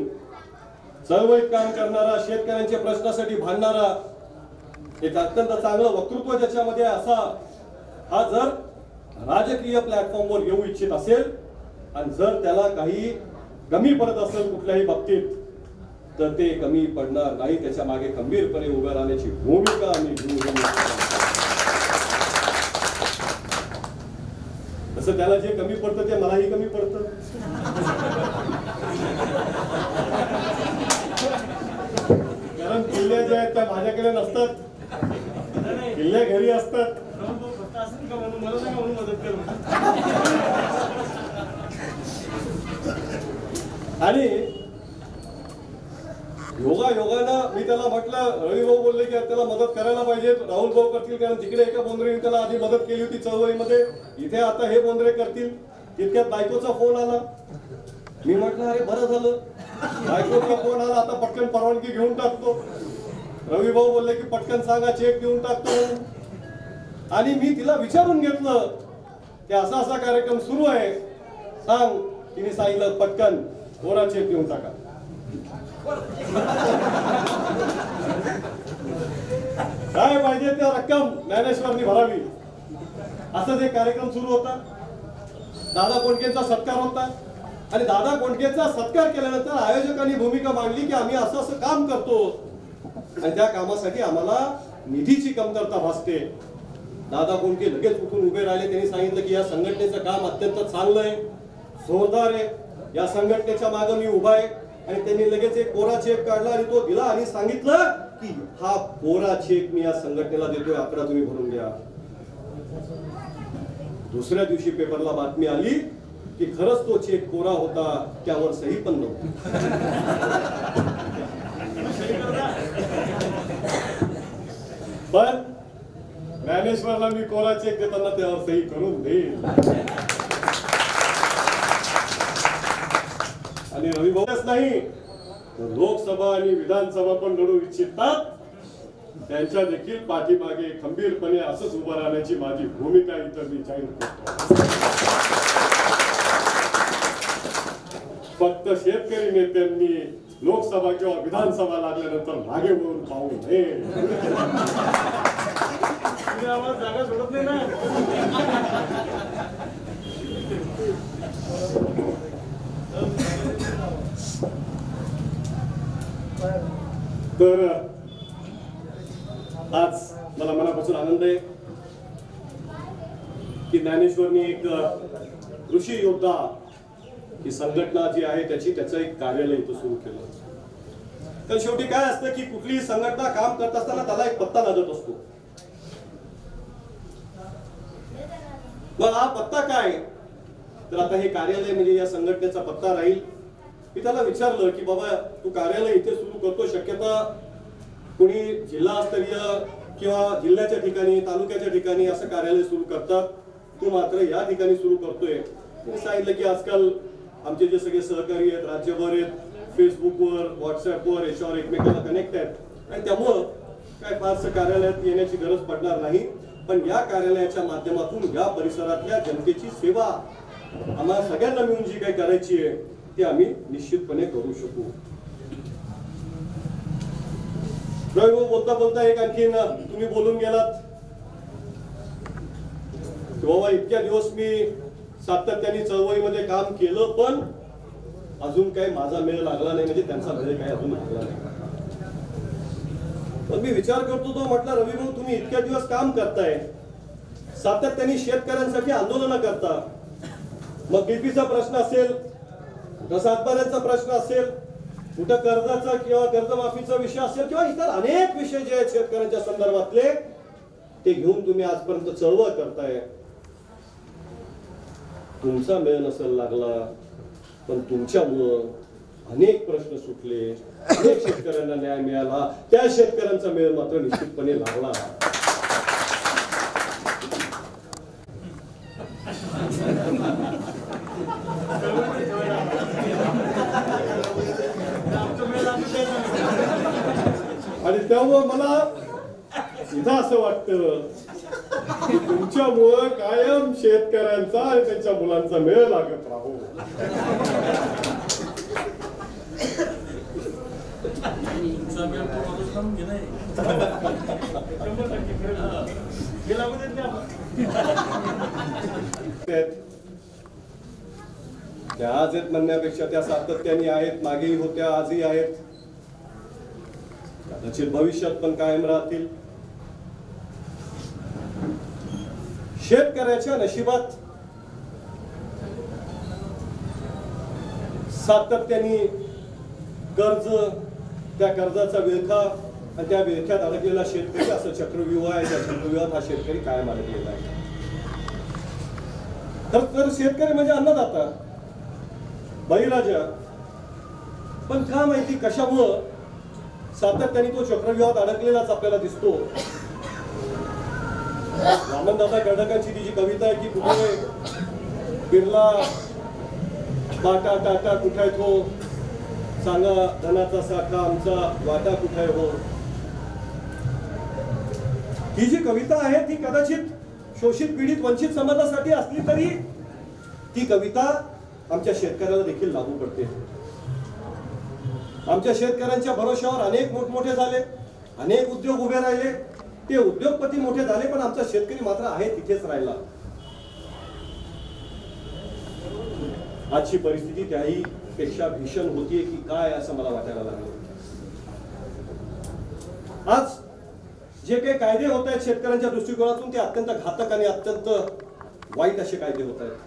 चळवळीत काम करणारा, शेतकऱ्यांच्या प्रश्नासाठी भांडणारा, एक अत्यंत चांगलं वक्तृत्व ज्याच्यामध्ये असा हा जर राजकीय प्लॅटफॉर्मवर येऊ इच्छित असेल आणि जर त्याला काही कमी पडत असेल कुठल्याही बाबतीत तर ते कमी पडणार नाही. त्याच्या मागे खंबीरपणे उभं राहण्याची भूमिका आम्ही घेऊ. तसं त्याला जे कमी पडतं ते मलाही कमी पडतं. कारण किल्ल्या ज्या आहेत त्या माझ्याकडे नसतात, किल्ल्या घरी असतात. आणि योगायोगानं मी त्याला म्हटलं, रविभाऊ बोलले की त्याला मदत करायला पाहिजे, राहुल भाऊ करतील, कारण तिकडे एका बोंद्रेने त्याला आधी मदत केली होती चळवळीमध्ये, इथे आता हे बोंद्रे करतील. तितक्यात बायकोचा फोन आला. मी म्हटलं अरे बरं झालं बायकोचा फोन आला, आता पटकन परवानगी घेऊन टाकतो. रविभाऊ बोलले की पटकन सांगा चेक देऊन टाकतो. आणि मी तिला विचारून घेतलं की असा असा कार्यक्रम सुरू आहे सांग. तिने सांगितलं पटकन कोरा चेक देऊन टाका. काय पाहिजे त्या रक्कम ज्ञानेश्वरनी भरावी. असं जे कार्यक्रम सुरू होता. दादा कोंडकेंचा सत्कार होता आणि दादा कोंडकेंचा सत्कार केल्यानंतर आयोजकांनी भूमिका मांडली की आम्ही असं असं काम करतो आणि त्या कामासाठी आम्हाला निधीची कमतरता भासते. दादा कोंडके लगेच उठून उभे राहिले. त्यांनी सांगितलं की या संघटनेचं काम अत्यंत चांगलं आहे, जोरदार आहे, या संघटनेच्या मागे मी उभा आहे. आणि त्यांनी लगेच एक कोरा चेक काढला आणि तो दिला आणि सांगितलं की हा कोरा चेक मी या संघटनेला देतोय, आकडा तुम्ही भरून घ्या. दुसऱ्या दिवशी पेपरला बातमी आली की खरंच तो चेक कोरा होता, त्यावर सही पण नव्हती. पण ज्ञानेश्वरला मी कोरा चेक देताना त्यावर सही करून देईल. आणि रविभाऊच नाही तर लोकसभा आणि विधानसभा पण लढू इच्छितात. त्यांच्या देखील पाठीमागे खंबीरपणे असंच उभं राहण्याची माझी भूमिका इथं मी जाहीर करतो. फक्त शेतकरी नेत्यांनी लोकसभा किंवा विधानसभा लागल्यानंतर मागे वळून पाहू नये. आम्हाला जागा सोडत नाही ना. तर आज मला मनापासून आनंद आहे की ज्ञानेश्वरनी एक कृषी योद्धा ही संघटना जी आहे त्याचं एक कार्यालय इथं सुरू केलं. तर शेवटी काय असतं की कुठलीही संघटना काम करत असताना त्याला एक पत्ता लागत असतो. मग हा पत्ता काय, तर आता हे कार्यालय म्हणजे या संघटनेचा पत्ता राहील. मी त्याला विचारलं की बाबा तू कार्यालय इथे सुरू करतो, शक्यता कोणी जिल्हास्तरीय किंवा जिल्ह्याच्या ठिकाणी तालुक्याच्या ठिकाणी असं कार्यालय सुरू करतात, तू मात्र या ठिकाणी सुरू करतोय. मी सांगितलं की आजकाल आमचे जे सगळे सहकारी आहेत राज्यभर आहेत, फेसबुकवर व्हॉट्सअपवर याच्यावर एकमेकांना कनेक्ट आहेत आणि त्यामुळं काय फारसं कार्यालयात येण्याची गरज पडणार नाही. पण या कार्यालयाच्या माध्यमातून या परिसरातल्या जनतेची सेवा आम्हाला सगळ्यांना मिळून जी काही करायची आहे ती आम्ही निश्चितपणे करू शकू. बोलता बोलता एक आणखीन तुम्ही बोलून गेलात बाबा इतक्या दिवस मी सातत्याने चळवळीमध्ये काम केलं पण अजून काही माझा मेळ लागला नाही, म्हणजे त्यांचा मेळ काही अजून लागला नाही. पण मी विचार करतो तो म्हटलं रवी भाऊ तुम्ही इतक्या दिवस काम करताय, सातत्याने शेतकऱ्यांसाठी आंदोलन करता, मग बीपीचा प्रश्न असेल, सातबाऱ्यांचा प्रश्न असेल, कुठं कर्जाचा किंवा कर्जमाफीचा विषय असेल किंवा इतर अनेक विषय जे आहेत शेतकऱ्यांच्या संदर्भातले ते घेऊन तुम्ही आजपर्यंत चळवळ करताय. तुमचा मेळ नसेल लागला पण तुमच्यामुळं अनेक प्रश्न सुटले, अनेक शेतकऱ्यांना न्याय मिळाला, त्या शेतकऱ्यांचा मेळ मात्र निश्चितपणे लागला. आणि त्यामुळं मला इथं असं वाटतं की तुमच्यामुळं कायम शेतकऱ्यांचा आणि त्यांच्या मुलांचा मेळ लागत राहू. त्या आज आहेत म्हणण्यापेक्षा त्या सातत्याने आहेत, मागेही होत्या, आजही आहेत, कदाचित भविष्यात पण कायम राहतील. शेतकऱ्याच्या नशिबात सातत्याने कर्ज, त्या कर्जाचा विळखा आणि त्या विळख्यात अडकलेला शेतकरी असं चक्रव्यूह आहे. त्या चक्रव्यूहात हा शेतकरी कायम अडकलेला आहे. तर शेतकरी म्हणजे अन्नदाता, बळीराजा. पण का माहिती कशामुळं सातत्याने तो चक्रव्यूहात अडकलेलाच आपल्याला दिसतो. वामनदादा कर्डकांची ती जी कविता आहे की कुठे बिरला बाटा टाटा कुठे तो, सांगा धनाचा साठा आमचा वाटा कुठे हो. ही जी कविता आहे ती कदाचित शोषित पीडित वंचित समाजासाठी असली तरी ती कविता आमच्या शेतकऱ्याला देखील लागू पडते. आमच्या शेतकऱ्यांच्या भरोश्यावर अनेक मोठमोठे झाले, अनेक उद्योग उभे राहिले, ते उद्योगपती मोठे झाले, पण आमचा शेतकरी मात्र आहे तिथेच राहिला. आजची परिस्थिती त्याही पेक्षा भीषण होतीये की काय असं मला वाटायला लागलं. आज जे काही कायदे होत आहेत शेतकऱ्यांच्या दृष्टिकोनातून ते अत्यंत घातक आणि अत्यंत वाईट असे कायदे होत आहेत.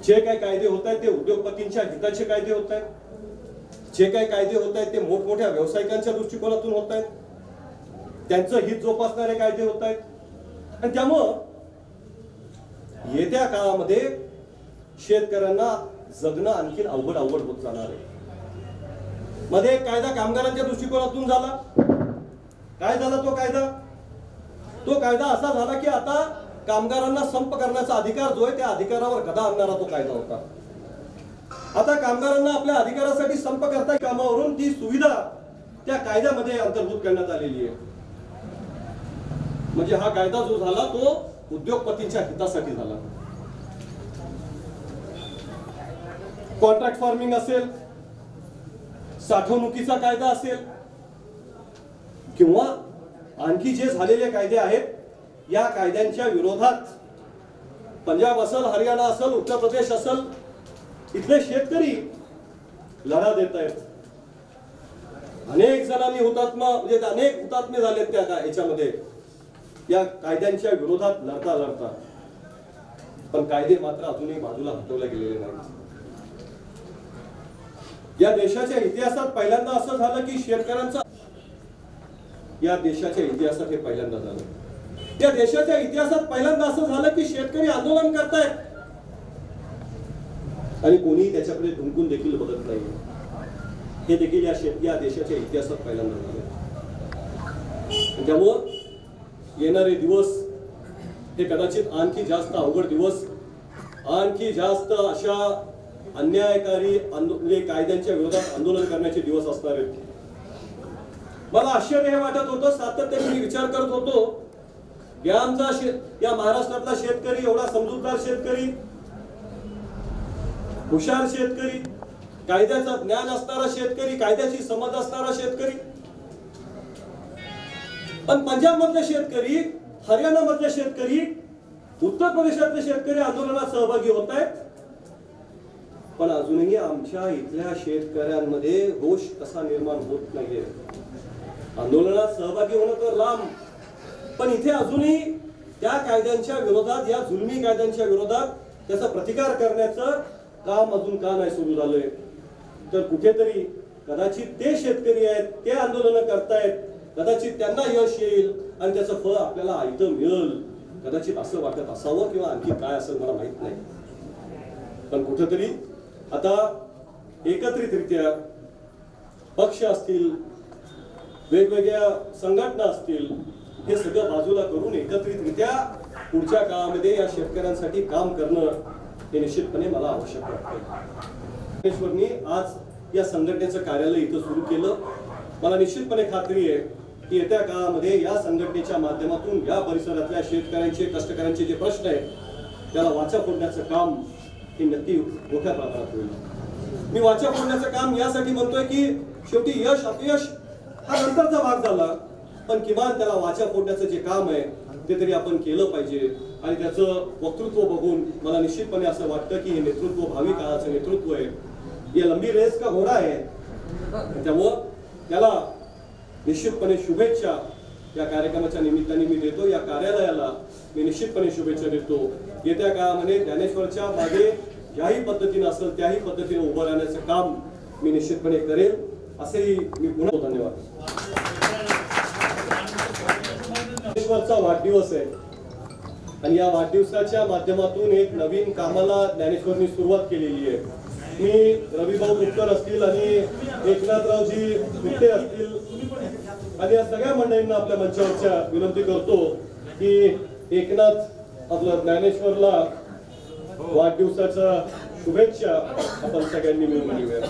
जे काही कायदे होत आहेत ते उद्योगपतींच्या हिताचे कायदे होत आहेत. जे काही कायदे होत आहेत ते मोठमोठ्या व्यावसायिकांच्या दृष्टिकोनातून होत आहेत, त्यांचं हित जोपासणारे कायदे होत आहेत. आणि त्यामुळं येत्या काळामध्ये शेतकऱ्यांना जगणं आणखी अवघड होत जाणार आहे. मध्ये एक कायदा कामगारांच्या दृष्टिकोनातून झाला. काय झाला तो कायदा? तो कायदा असा झाला की आता कामगारांना संप करण्याचा अधिकार जो आहे त्या अधिकारावर गदा आणणारा तो कायदा होता. आता कामगारांना आपल्या अधिकारासाठी संप करता कामावरून ती सुविधा त्या कायद्यामध्ये अंतर्भूत करण्यात आलेली आहे. म्हणजे हा कायदा जो झाला तो उद्योगपतींच्या हितासाठी झाला. कॉन्ट्रॅक्ट फार्मिंग असेल, साठवणुकीचा कायदा असेल किंवा आणखी जे झालेले कायदे आहेत, या कायद्यांच्या विरोधात पंजाब असेल, हरियाणा असेल, उत्तर प्रदेश असेल, इथले शेतकरी लढा देत आहेत. अनेक जणांनी म्हणजे अनेक हुतात्मे झालेत त्या याच्यामध्ये, या कायद्यांच्या विरोधात लढता लढता. पण कायदे मात्र अजूनही बाजूला हटवले गेलेले नाहीत. या देशाच्या इतिहासात पहिल्यांदा असं झालं की शेतकऱ्यांचा, या देशाच्या इतिहासात हे पहिल्यांदा झालं. या देशाच्या इतिहासात पहिल्यांदा असं झालं की शेतकरी आंदोलन करतायत आणि कोणी त्याच्याकडे ढुंकून देखील बघत नाही. हे देखील या देशाच्या इतिहासात पहिल्यांदा झालं. त्यामुळं येणारे दिवस हे कदाचित आणखी जास्त अवघड दिवस, आणखी जास्त अशा अन्यायकारी कायद्यांच्या विरोधात आंदोलन करण्याचे दिवस असणार आहेत. मला आश्चर्य हे वाटत होतं, सातत्याने मी विचार करत होतो, या महाराष्ट्रातला शेतकरी एवढा समजूतदार शेतकरी, हुशार शेतकरी, कायद्याचं ज्ञान असणारा शेतकरी, कायद्याची समज असणारा शेतकरी, पण पंजाब मधले शेतकरी, हरियाणा मधले शेतकरी, उत्तर प्रदेशातले शेतकरी आंदोलनात सहभागी होत आहेत. पण अजूनही आमच्या इथल्या शेतकऱ्यांमध्ये रोष कसा निर्माण होत नाहीये. आंदोलनात सहभागी होणं तर लांब, पण इथे अजूनही त्या कायद्यांच्या विरोधात, या जुलमी कायद्यांच्या विरोधात त्याचा प्रतिकार करण्याचं काम अजून का नाही सुरू झालंय. तर कुठेतरी कदाचित ते शेतकरी आहेत, ते आंदोलन करतायत, कदाचित त्यांना यश येईल आणि त्याचं फळ आपल्याला आयतं मिळेल, कदाचित असं वाटत असावं किंवा आणखी काय असं मला माहित नाही. पण कुठेतरी आता एकत्रितरित्या पक्ष असतील, वेगवेगळ्या संघटना असतील, हे सगळं बाजूला करून एकत्रितरित्या पुढच्या काळामध्ये या शेतकऱ्यांसाठी काम करणं हे निश्चितपणे मला आवश्यक वाटतं. आज या संघटनेचं कार्यालय इथं सुरू केलं. मला निश्चितपणे खात्री आहे की येत्या काळामध्ये या संघटनेच्या माध्यमातून या परिसरातल्या शेतकऱ्यांचे, कष्टकऱ्यांचे जे प्रश्न आहेत त्याला वाचा फोडण्याचं काम हे नक्की मोठ्या प्रमाणात होईल. मी वाचा फोडण्याचं काम यासाठी म्हणतोय की शेवटी यश अपयश हा नंतरचा भाग झाला, पण किमान त्याला वाचा फोडण्याचं जे काम आहे ते तरी आपण केलं पाहिजे. आणि त्याचं वक्तृत्व बघून मला निश्चितपणे असं वाटतं की हे नेतृत्व भावी काळाचं नेतृत्व आहे. हे लंबी रेस का घोडा आहे, त्यामुळं त्याला निश्चितपणे शुभेच्छा या कार्यक्रमाच्या निमित्ताने मी देतो. या कार्यालयाला मी निश्चितपणे शुभेच्छा देतो. येत्या काळामध्ये ज्ञानेश्वरच्या मागे ज्याही पद्धतीने असेल त्याही पद्धतीने उभं राहण्याचं काम मी निश्चितपणे करेल, असेही मी पुन्हा धन्यवाद. ज्ञानेश्वरचा वाढदिवस आहे आणि या वाढदिवसाच्या माध्यमातून एक नवीन कामाला ज्ञानेश्वरनी सुरुवात केलेली आहे. मी रविभाऊ गुप्तर असतील आणि एकनाथरावजी गुप्ते असतील आणि या सगळ्या मंडळींना आपल्या मंचावरच्या विनंती करतो की एकनाथ आपल्या ज्ञानेश्वरला वाढदिवसाच्या शुभेच्छा आपण सगळ्यांनी मिळून देऊया.